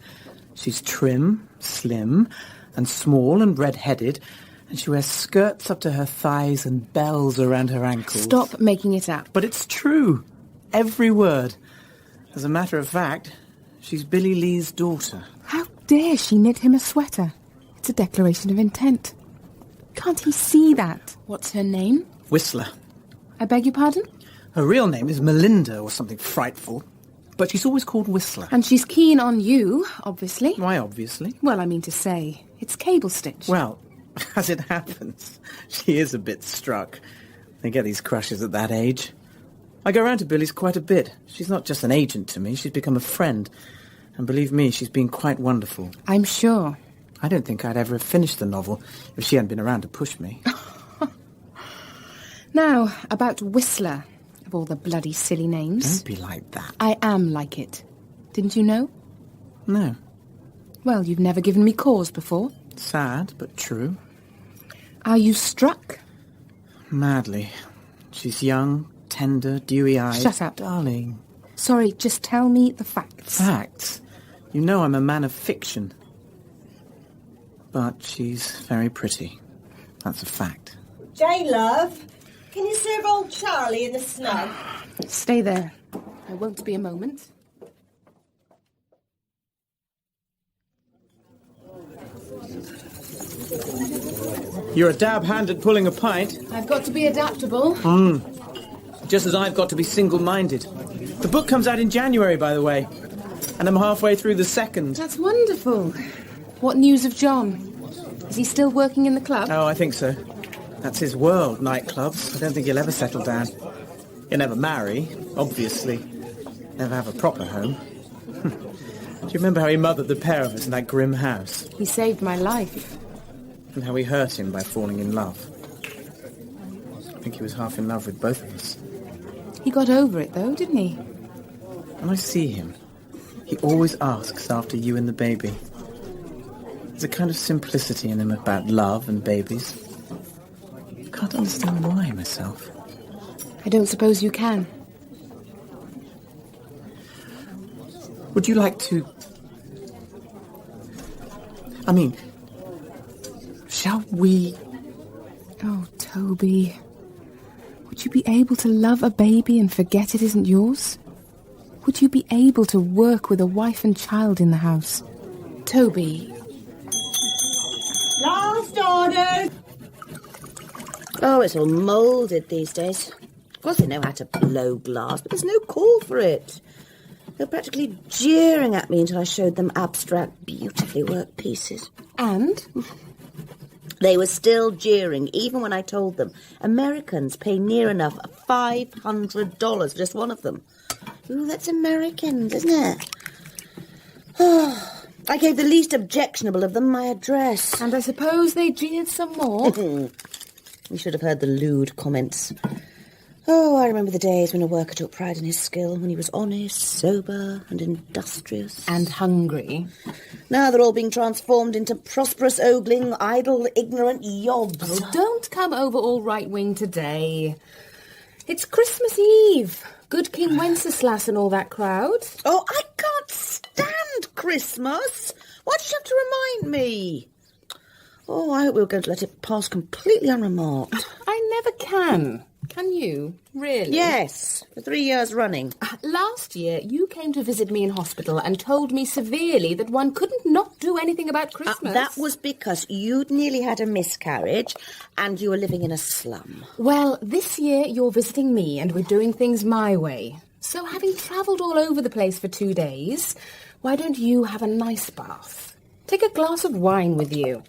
Speaker 2: She's trim, slim, and small and red-headed, and she wears skirts up to her thighs and bells around her ankles.
Speaker 1: Stop making it up.
Speaker 2: But it's true. Every word. As a matter of fact, she's Billy Lee's daughter.
Speaker 1: How dare she knit him a sweater? It's a declaration of intent. Can't he see that? What's her name?
Speaker 2: Whistler.
Speaker 1: I beg your pardon?
Speaker 2: Her real name is Melinda or something frightful, but she's always called Whistler.
Speaker 1: And she's keen on you, obviously.
Speaker 2: Why, obviously?
Speaker 1: Well, I mean to say, it's cable stitch.
Speaker 2: Well, as it happens, she is a bit struck. They get these crushes at that age. I go round to Billy's quite a bit. She's not just an agent to me, she's become a friend. And believe me, she's been quite wonderful.
Speaker 1: I'm sure.
Speaker 2: I don't think I'd ever have finished the novel if she hadn't been around to push me.
Speaker 1: Now, about Whistler, of all the bloody silly names.
Speaker 2: Don't be like that.
Speaker 1: I am like it. Didn't you know?
Speaker 2: No.
Speaker 1: Well, you've never given me cause before.
Speaker 2: Sad, but true.
Speaker 1: Are you struck?
Speaker 2: Madly. She's young, tender, dewy-eyed.
Speaker 1: Shut up.
Speaker 2: Darling.
Speaker 1: Sorry, just tell me the facts.
Speaker 2: Facts? You know I'm a man of fiction. But she's very pretty. That's a fact.
Speaker 5: Jane, love, can you serve old Charlie in the snug?
Speaker 1: Stay there. I won't be a moment.
Speaker 2: You're a dab hand at pulling a pint.
Speaker 1: I've got to be adaptable.
Speaker 2: Just as I've got to be single-minded. The book comes out in January, by the way. And I'm halfway through the second.
Speaker 1: That's wonderful. What news of John? Is he still working in the club?
Speaker 2: Oh, I think so. That's his world, nightclubs. I don't think he'll ever settle down. He'll never marry, obviously. Never have a proper home. Do you remember how he mothered the pair of us in that grim house?
Speaker 1: He saved my life.
Speaker 2: And how we hurt him by falling in love. I think he was half in love with both of us.
Speaker 1: He got over it, though, didn't he?
Speaker 2: When I see him, he always asks after you and the baby. There's a kind of simplicity in him about love and babies. I can't understand why, myself.
Speaker 1: I don't suppose you can.
Speaker 2: Would you like to... I mean, shall we...
Speaker 1: Oh, Toby. Would you be able to love a baby and forget it isn't yours? Would you be able to work with a wife and child in the house? Toby.
Speaker 5: Last order!
Speaker 4: Oh, it's all moulded these days. Of course they know how to blow glass, but there's no call for it. They were practically jeering at me until I showed them abstract, beautifully worked pieces.
Speaker 1: And?
Speaker 4: They were still jeering, even when I told them Americans pay near enough $500 for just one of them. Ooh, that's Americans, isn't it? Oh, I gave the least objectionable of them my address.
Speaker 1: And I suppose they jeered some more.
Speaker 4: You should have heard the lewd comments. Oh, I remember the days when a worker took pride in his skill, when he was honest, sober, and industrious.
Speaker 1: And hungry.
Speaker 4: Now they're all being transformed into prosperous, ogling, idle, ignorant yobs.
Speaker 1: Oh, don't come over all right-wing today. It's Christmas Eve. Good King Wenceslas and all that crowd.
Speaker 4: Oh, I can't stand Christmas. Why did you have to remind me? Oh, I hope we were going to let it pass completely unremarked.
Speaker 1: I never can. Can you? Really?
Speaker 4: Yes, for 3 years running.
Speaker 1: Last year, you came to visit me in hospital and told me severely that one couldn't not do anything about Christmas.
Speaker 4: That was because you'd nearly had a miscarriage and you were living in a slum.
Speaker 1: Well, this year you're visiting me and we're doing things my way. So having travelled all over the place for 2 days, why don't you have a nice bath? Take a glass of wine with you.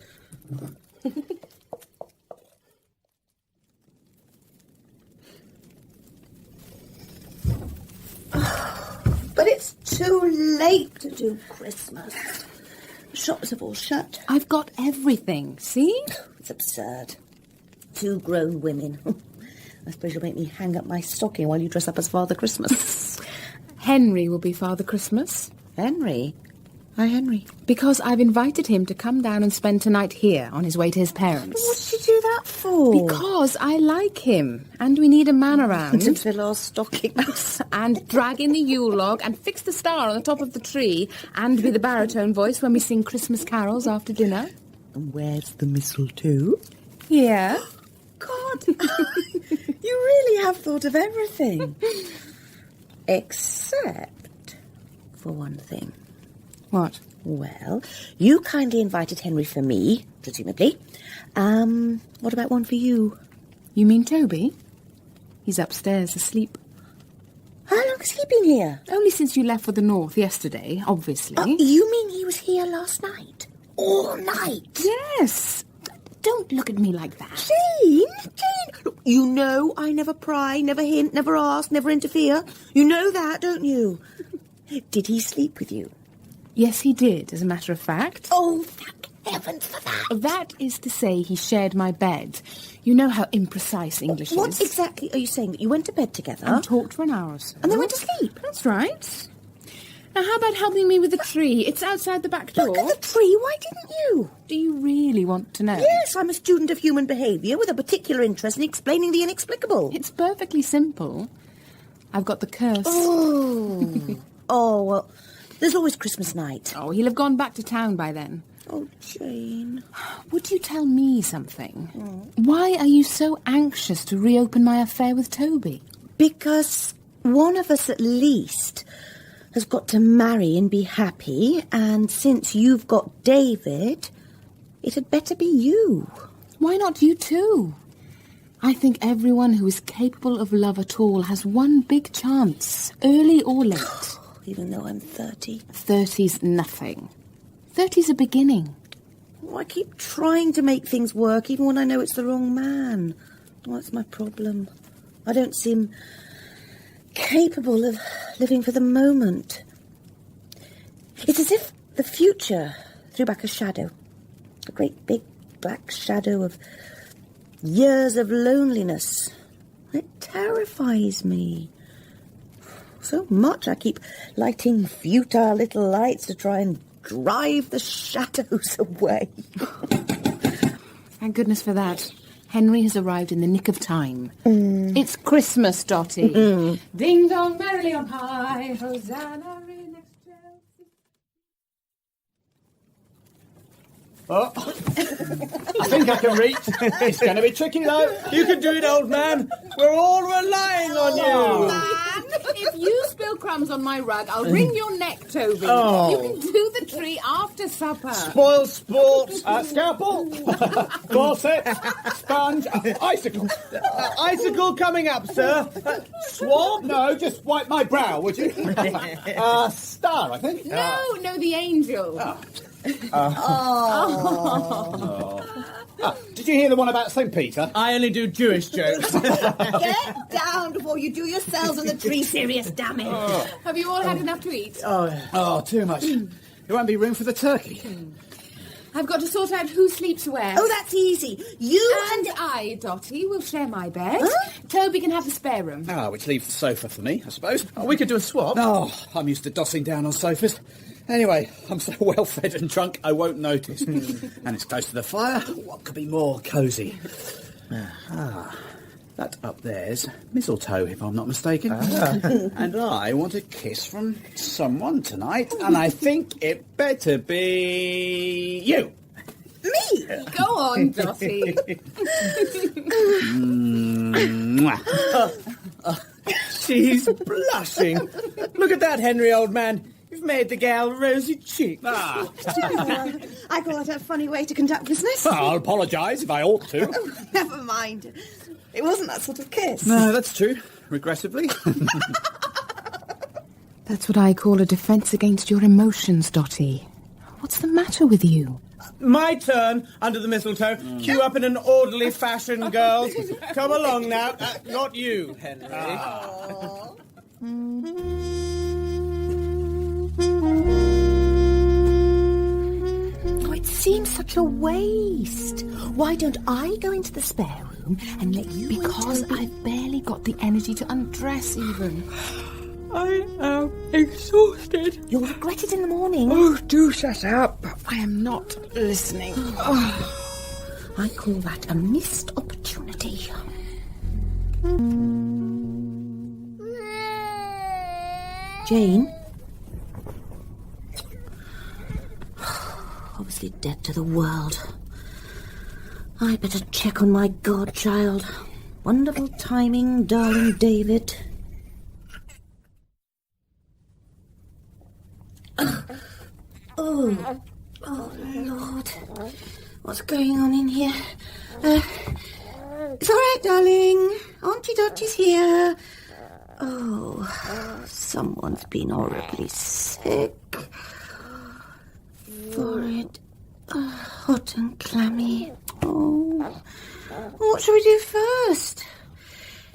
Speaker 4: But it's too late to do Christmas. The shops have all shut.
Speaker 1: I've got everything, see?
Speaker 4: It's absurd. 2 grown women. I suppose you'll make me hang up my stocking while you dress up as Father Christmas.
Speaker 1: Henry will be Father Christmas.
Speaker 4: Henry? Why Henry?
Speaker 1: Because I've invited him to come down and spend tonight here on his way to his parents.
Speaker 4: What did you do that for?
Speaker 1: Because I like him, and we need a man around.
Speaker 4: To fill our stockings.
Speaker 1: And drag in the Yule log, and fix the star on the top of the tree, and be the baritone voice when we sing Christmas carols after dinner.
Speaker 4: And where's the mistletoe?
Speaker 1: Yeah.
Speaker 4: God, you really have thought of everything. Except for one thing.
Speaker 1: What?
Speaker 4: Well, you kindly invited Henry for me, presumably. What about one for you?
Speaker 1: You mean Toby? He's upstairs asleep.
Speaker 4: How long has he been here?
Speaker 1: Only since you left for the north yesterday, obviously.
Speaker 4: You mean he was here last night? All night?
Speaker 1: Yes. Don't look at me like that.
Speaker 4: Jane! Look, you know I never pry, never hint, never ask, never interfere. You know that, don't you? Did he sleep with you?
Speaker 1: Yes, he did, as a matter of fact.
Speaker 4: Oh, thank heavens for that.
Speaker 1: That is to say he shared my bed. You know how imprecise English
Speaker 4: What
Speaker 1: is.
Speaker 4: exactly are you saying? That you went to bed together?
Speaker 1: And talked for an hour or so.
Speaker 4: And then went to sleep?
Speaker 1: That's right. Now, how about helping me with the tree? It's outside the back door.
Speaker 4: Look at the tree. Why didn't you?
Speaker 1: Do you really want to know?
Speaker 4: Yes, I'm a student of human behaviour with a particular interest in explaining the inexplicable.
Speaker 1: It's perfectly simple. I've got the curse.
Speaker 4: Oh, well, there's always Christmas night.
Speaker 1: Oh, he'll have gone back to town by then.
Speaker 4: Oh, Jane.
Speaker 1: Would you tell me something? Why are you so anxious to reopen my affair with Toby?
Speaker 4: Because one of us at least has got to marry and be happy, and since you've got David, it had better be you.
Speaker 1: Why not you too? I think everyone who is capable of love at all has one big chance, early or late.
Speaker 4: Even though I'm 30.
Speaker 1: 30's nothing. 30's a beginning.
Speaker 4: Oh, I keep trying to make things work, even when I know it's the wrong man. Oh, that's my problem. I don't seem capable of living for the moment. It's as if the future threw back a shadow. A great big black shadow of years of loneliness. It terrifies me. So much I keep lighting futile little lights to try and drive the shadows away.
Speaker 1: Thank goodness for that. Henry has arrived in the nick of time. It's Christmas, Dotty. Ding dong merrily on high, Hosanna in excelsis.
Speaker 9: Oh, I think I can reach. It's going to be tricky, though. You can do it, old man. We're all relying on you.
Speaker 1: Man, if you spill crumbs on my rug, I'll wring your neck, Toby.
Speaker 9: Oh.
Speaker 1: You can do the tree after supper.
Speaker 9: Spoil sport. Scalpel. Corset. Sponge. Icicle. Icicle coming up, sir. Swab? No, just wipe my brow, would you? Star, I think.
Speaker 1: No, the angel.
Speaker 9: Did you hear the one about St. Peter? I only do Jewish jokes.
Speaker 4: Get down before you do yourselves on the tree, serious, damn it.
Speaker 1: Have you all had enough to eat?
Speaker 9: Oh, too much. There won't be room for the turkey.
Speaker 1: I've got to sort out who sleeps where.
Speaker 4: Oh, that's easy. You
Speaker 1: and I, Dotty, will share my bed. Toby can have the spare room.
Speaker 9: Which leaves the sofa for me, I suppose. We could do a swap. Oh, I'm used to dossing down on sofas. Anyway, I'm so well fed and drunk I won't notice. And it's close to the fire. What could be more cosy? That up there's mistletoe, if I'm not mistaken. And I want a kiss from someone tonight, and I think it better be you.
Speaker 4: Me?
Speaker 1: Go on, Dotty.
Speaker 9: She's blushing. Look at that, Henry, old man. You've made the gal rosy cheeks.
Speaker 4: I call that a funny way to conduct business.
Speaker 9: I'll apologise if I ought to.
Speaker 4: Oh, never mind. It wasn't that sort of kiss.
Speaker 9: No, that's true. Regressively.
Speaker 1: That's what I call a defence against your emotions, Dotty. What's the matter with you?
Speaker 9: My turn under the mistletoe. Queue up in an orderly fashion, girls. Come along now. Not you, Henry.
Speaker 4: Oh, it seems such a waste. Why don't I go into the spare room and let you...
Speaker 1: Because I've barely got the energy to undress even.
Speaker 10: I am exhausted.
Speaker 4: You'll regret it in the morning.
Speaker 10: Oh, do shut up.
Speaker 1: I am not listening.
Speaker 4: I call that a missed opportunity. Jane? Obviously dead to the world. I better check on my godchild. Wonderful timing, darling David. Oh, Lord. What's going on in here? It's all right, darling. Auntie Dotty's here. Oh, someone's been horribly sick. Forehead hot and clammy. Oh, what shall we do first?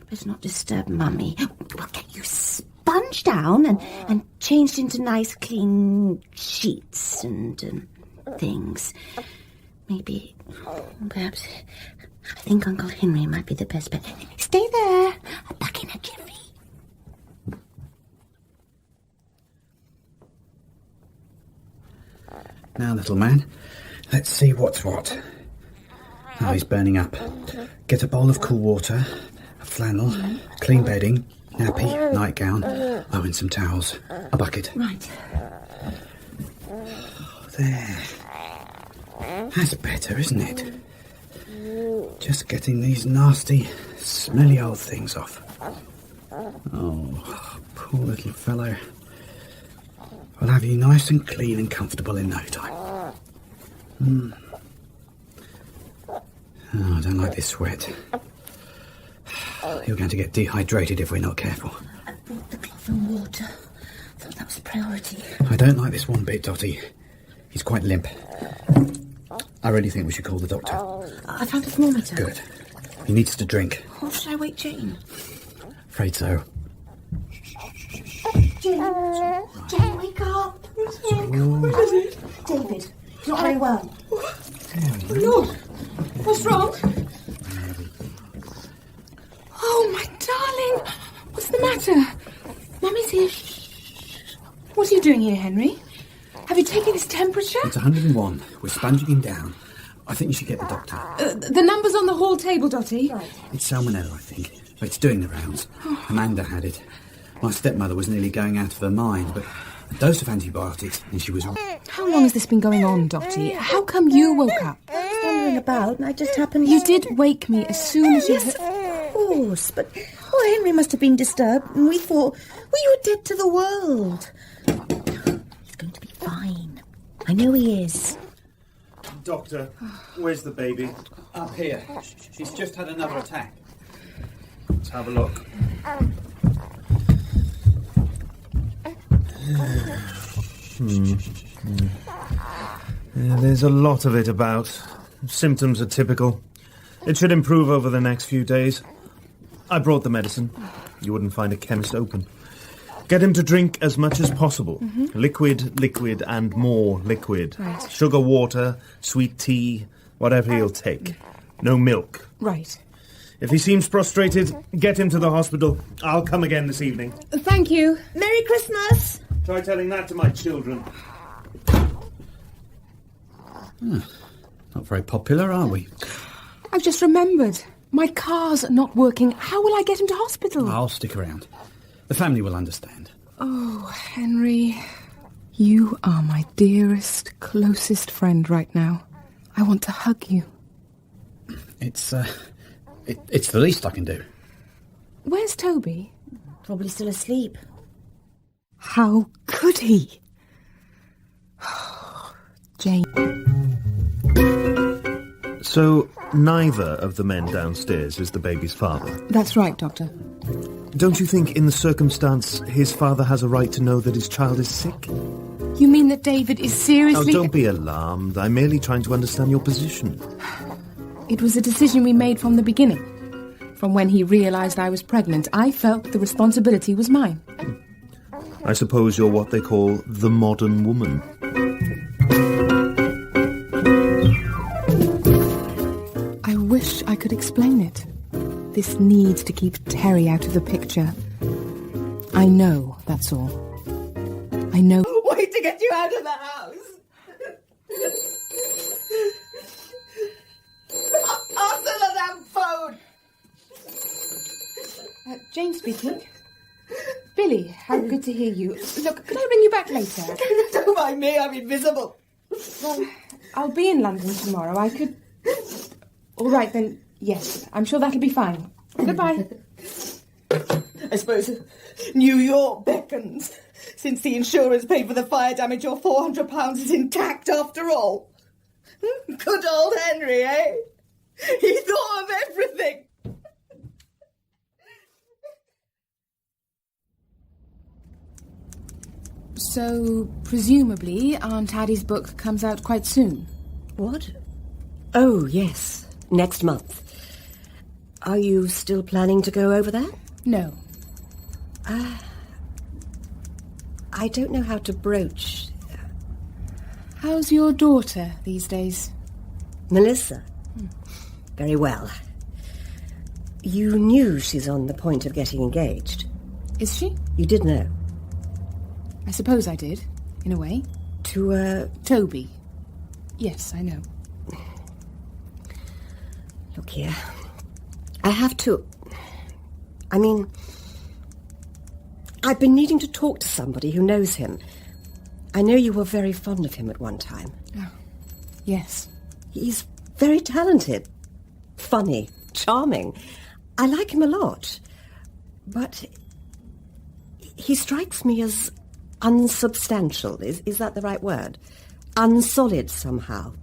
Speaker 4: Better not disturb Mummy. We'll get you sponged down and changed into nice clean sheets and things. Maybe, perhaps, I think Uncle Henry might be the best bet. Stay there. I'm back in a jiffy.
Speaker 11: Now, little man, let's see what's what. Oh, he's burning up. Get a bowl of cool water, a flannel, clean bedding, nappy, nightgown, and some towels. A bucket.
Speaker 4: Right.
Speaker 11: There. That's better, isn't it? Just getting these nasty, smelly old things off. Oh, poor little fellow. I'll have you nice and clean and comfortable in no time. Oh, I don't like this sweat. You're going to get dehydrated if we're not careful.
Speaker 4: I brought the cloth and water. Thought that was a priority.
Speaker 11: I don't like this one bit, Dotty. He's quite limp. I really think we should call the doctor.
Speaker 4: I found a thermometer.
Speaker 11: Good. He needs to drink.
Speaker 4: Or should I wake Jane?
Speaker 11: Afraid so.
Speaker 4: Jane, wake up.
Speaker 10: What is it?
Speaker 4: David, he's not very well.
Speaker 10: Lord, what's wrong?
Speaker 1: Oh, my darling. What's the matter? Mummy's here. What are you doing here, Henry? Have you taken his temperature?
Speaker 11: It's 101. We're sponging him down. I think you should get the doctor.
Speaker 1: The number's on the hall table, Dotty. Right.
Speaker 11: It's salmonella, I think. It's doing the rounds. Amanda had it. My stepmother was nearly going out of her mind, but a dose of antibiotics and she was...
Speaker 1: How long has this been going on, Dotty? How come you woke up?
Speaker 4: I was wandering about and I just happened...
Speaker 1: You did wake me as soon as you...
Speaker 4: Yes, of course, but Henry must have been disturbed and we thought, well, you were dead to the world. He's going to be fine. I know he is.
Speaker 8: Doctor, where's the baby?
Speaker 2: Up here. She's just had another attack.
Speaker 8: Let's have a look. Yeah, there's a lot of it about. Symptoms are typical. It should improve over the next few days. I brought the medicine. You wouldn't find a chemist open. Get him to drink as much as possible. Liquid, liquid, and more liquid.
Speaker 1: Right.
Speaker 8: Sugar water, sweet tea, whatever he'll take. No milk.
Speaker 1: Right.
Speaker 8: If he seems prostrated, get him to the hospital. I'll come again this evening.
Speaker 1: Thank you.
Speaker 4: Merry Christmas!
Speaker 8: Try telling that to my children.
Speaker 11: Not very popular, are we?
Speaker 1: I've just remembered. My car's not working. How will I get him to hospital?
Speaker 11: I'll stick around. The family will understand.
Speaker 1: Oh, Henry. You are my dearest, closest friend right now. I want to hug you.
Speaker 11: It's the least I can do.
Speaker 1: Where's Toby?
Speaker 4: Probably still asleep.
Speaker 1: How could he? Jane.
Speaker 8: So, neither of the men downstairs is the baby's father?
Speaker 1: That's right, Doctor.
Speaker 8: Don't you think, in the circumstance, his father has a right to know that his child is sick?
Speaker 1: You mean that David is seriously...
Speaker 8: Oh, don't be alarmed. I'm merely trying to understand your position.
Speaker 1: It was a decision we made from the beginning. From when he realised I was pregnant, I felt the responsibility was mine.
Speaker 8: I suppose you're what they call the modern woman.
Speaker 1: I wish I could explain it. This needs to keep Terry out of the picture. I know, that's all. I know...
Speaker 6: Wait to get you out of the house! Answer the damn phone!
Speaker 1: Jane speaking. Billy, how good to hear you. Look, could I ring you back later?
Speaker 6: Don't mind me, I'm invisible.
Speaker 1: Well, I'll be in London tomorrow. I could... All right, then, yes. I'm sure that'll be fine. Goodbye.
Speaker 6: I suppose New York beckons. Since the insurance paid for the fire damage, your £400 is intact after all. Good old Henry, eh? He thought of everything.
Speaker 1: So, presumably, Aunt Addie's book comes out quite soon.
Speaker 5: What? Oh, yes. Next month. Are you still planning to go over there?
Speaker 1: No.
Speaker 5: I don't know how to broach...
Speaker 1: How's your daughter these days?
Speaker 5: Melissa? Very well. You knew she's on the point of getting engaged.
Speaker 1: Is she?
Speaker 5: You did know.
Speaker 1: I suppose I did, in a way.
Speaker 5: To,
Speaker 1: Toby. Yes, I know.
Speaker 5: Look here. I have to... I mean... I've been needing to talk to somebody who knows him. I know you were very fond of him at one time.
Speaker 1: Oh, yes.
Speaker 5: He's very talented. Funny. Charming. I like him a lot. But... he strikes me as unsubstantial. Is that the right word? Unsolid somehow.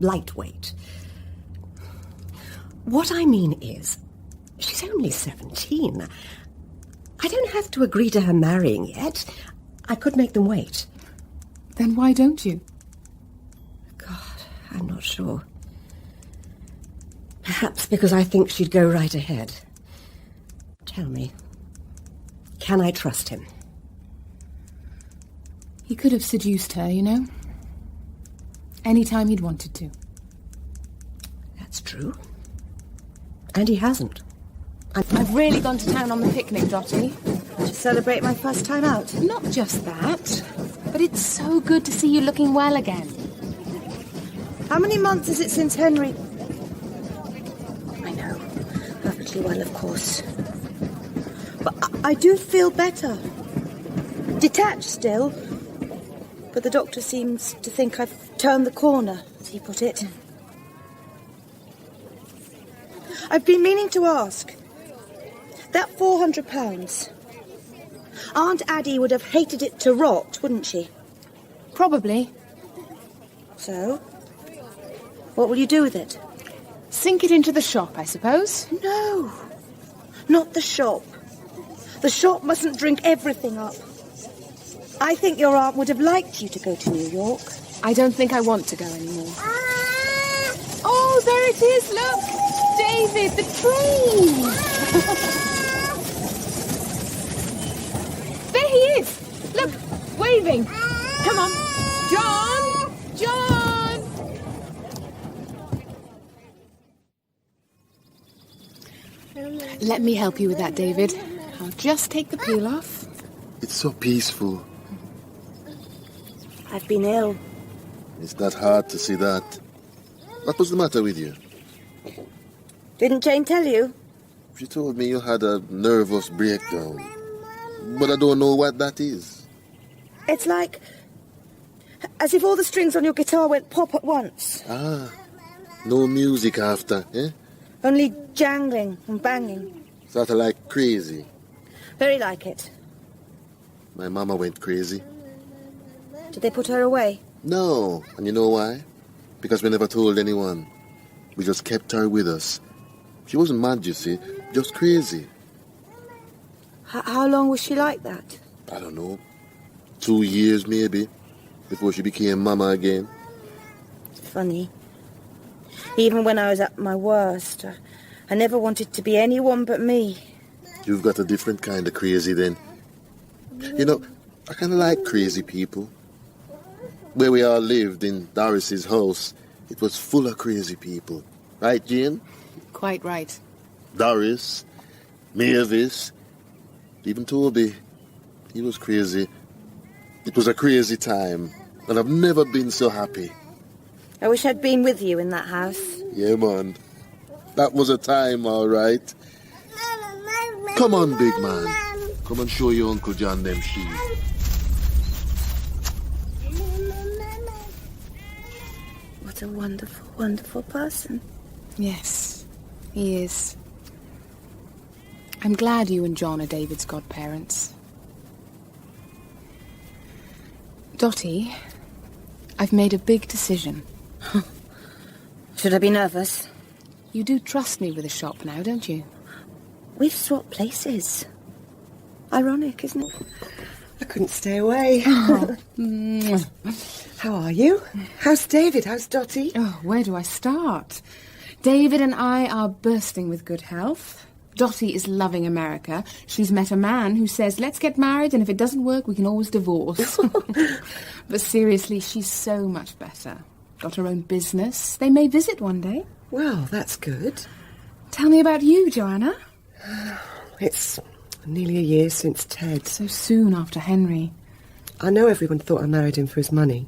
Speaker 5: Lightweight. What I mean is, she's only 17. I don't have to agree to her marrying yet. I could make them wait.
Speaker 1: Then why don't you?
Speaker 5: God, I'm not sure. Perhaps because I think she'd go right ahead. Tell me, can I trust him?
Speaker 1: He could have seduced her, you know. Any time he'd wanted to.
Speaker 5: That's true. And he hasn't.
Speaker 1: I've really gone to town on the picnic, Dottie.
Speaker 6: To celebrate my first time out.
Speaker 1: Not just that, but it's so good to see you looking well again.
Speaker 6: How many months is it since Henry... I know. Perfectly well, of course. But I do feel better. Detached still. But the doctor seems to think I've turned the corner, as he put it. I've been meaning to ask. That £400... Aunt Addie would have hated it to rot, wouldn't she?
Speaker 1: Probably.
Speaker 6: So? What will you do with it?
Speaker 1: Sink it into the shop, I suppose.
Speaker 6: No. Not the shop. The shop mustn't drink everything up. I think your aunt would have liked you to go to New York.
Speaker 1: I don't think I want to go anymore. Oh, there it is, look! David, the train! There he is! Look, waving! Come on! John! John! Let me help you with that, David. I'll just take the peel off.
Speaker 12: It's so peaceful.
Speaker 6: I've been ill.
Speaker 12: It's not hard to see that. What was the matter with you?
Speaker 6: Didn't Jane tell you?
Speaker 12: She told me you had a nervous breakdown. But I don't know what that is.
Speaker 6: It's like... as if all the strings on your guitar went pop at once.
Speaker 12: Ah, no music after, eh?
Speaker 6: Only jangling and banging.
Speaker 12: Sort of like crazy.
Speaker 6: Very like it.
Speaker 12: My mama went crazy.
Speaker 6: Did they put her away?
Speaker 12: No, and you know why? Because we never told anyone. We just kept her with us. She wasn't mad, you see, just crazy.
Speaker 6: How long was she like that?
Speaker 12: I don't know, 2 years maybe, before she became Mama again.
Speaker 6: Funny. Even when I was at my worst, I never wanted to be anyone but me.
Speaker 12: You've got a different kind of crazy then. You know, I kind of like crazy people. Where we all lived in Doris's house, it was full of crazy people. Right, Jane?
Speaker 1: Quite right.
Speaker 12: Doris, Mavis, even Toby. He was crazy. It was a crazy time, and I've never been so happy.
Speaker 6: I wish I'd been with you in that house.
Speaker 12: Yeah, man. That was a time, all right. Come on, big man. Come and show your Uncle John them sheep.
Speaker 6: What a wonderful, wonderful person.
Speaker 1: Yes, he is. I'm glad you and John are David's godparents. Dottie, I've made a big decision.
Speaker 6: Should I be nervous?
Speaker 1: You do trust me with the shop now, don't you?
Speaker 6: We've swapped places. Ironic, isn't it?
Speaker 5: I couldn't stay away.
Speaker 1: Oh.
Speaker 5: How are you? How's David? How's Dottie?
Speaker 1: Oh, where do I start? David and I are bursting with good health. Dottie is loving America. She's met a man who says, let's get married, and if it doesn't work, we can always divorce. But seriously, she's so much better. Got her own business. They may visit one day.
Speaker 5: Well, that's good.
Speaker 1: Tell me about you, Joanna.
Speaker 5: It's nearly a year since Ted.
Speaker 1: So soon after Henry.
Speaker 5: I know everyone thought I married him for his money,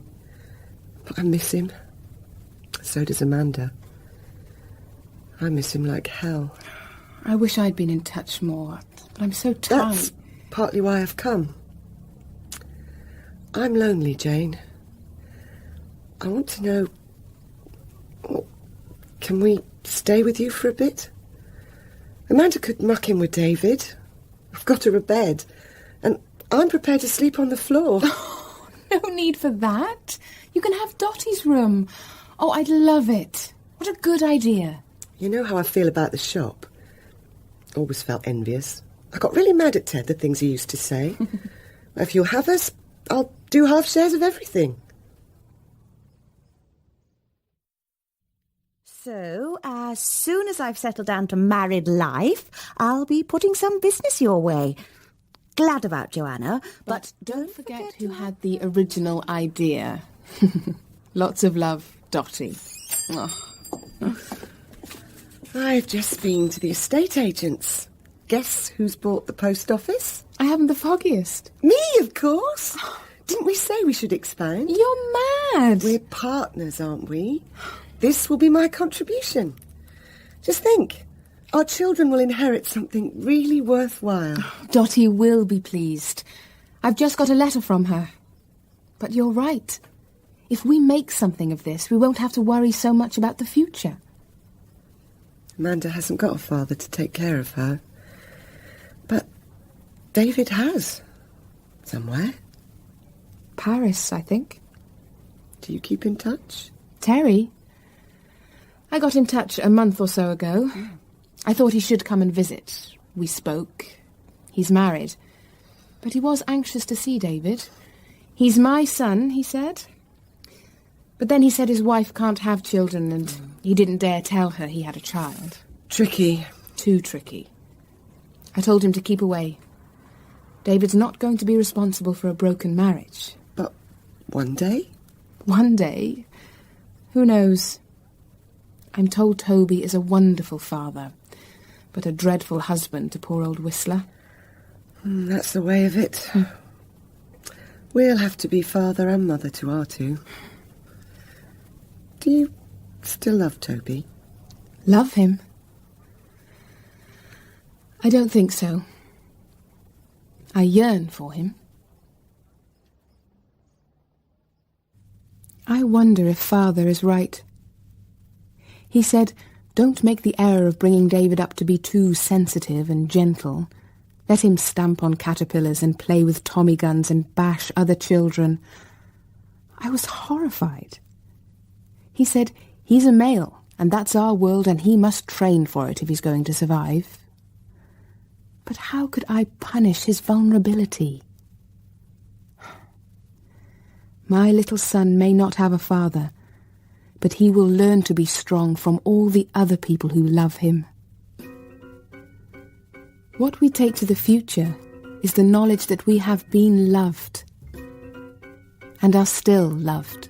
Speaker 5: but I miss him. So does Amanda. I miss him like hell.
Speaker 1: I wish I'd been in touch more, but I'm so tired.
Speaker 5: That's partly why I've come. I'm lonely, Jane. I want to know... Can we stay with you for a bit? Amanda could muck in with David. I've got her a bed, and I'm prepared to sleep on the floor.
Speaker 1: Oh, no need for that. You can have Dottie's room. Oh, I'd love it. What a good idea.
Speaker 5: You know how I feel about the shop. Always felt envious. I got really mad at Ted, the things he used to say. If you'll have us, I'll do half shares of everything.
Speaker 4: So, as soon as I've settled down to married life, I'll be putting some business your way. Glad about Joanna, but
Speaker 1: don't forget who had the original idea. Lots of love, Dottie. Oh.
Speaker 5: I've just been to the estate agents. Guess who's bought the post office?
Speaker 1: I haven't the foggiest.
Speaker 5: Me, of course. Didn't we say we should expand?
Speaker 1: You're mad.
Speaker 5: We're partners, aren't we? This will be my contribution. Just think, our children will inherit something really worthwhile.
Speaker 1: Dottie will be pleased. I've just got a letter from her. But you're right. If we make something of this, we won't have to worry so much about the future.
Speaker 5: Amanda hasn't got a father to take care of her. But David has. Somewhere.
Speaker 1: Paris, I think.
Speaker 5: Do you keep in touch?
Speaker 1: Terry? I got in touch a month or so ago. I thought he should come and visit. We spoke. He's married. But he was anxious to see David. He's my son, he said. But then he said his wife can't have children and he didn't dare tell her he had a child.
Speaker 5: Tricky.
Speaker 1: Too tricky. I told him to keep away. David's not going to be responsible for a broken marriage.
Speaker 5: But one day?
Speaker 1: One day? Who knows? I'm told Toby is a wonderful father, but a dreadful husband to poor old Whistler.
Speaker 5: That's the way of it. We'll have to be father and mother to our two. Do you still love Toby?
Speaker 1: Love him? I don't think so. I yearn for him. I wonder if Father is right. He said, don't make the error of bringing David up to be too sensitive and gentle. Let him stamp on caterpillars and play with Tommy guns and bash other children. I was horrified. He said, he's a male, and that's our world, and he must train for it if he's going to survive. But how could I punish his vulnerability? My little son may not have a father, but he will learn to be strong from all the other people who love him. What we take to the future is the knowledge that we have been loved and are still loved.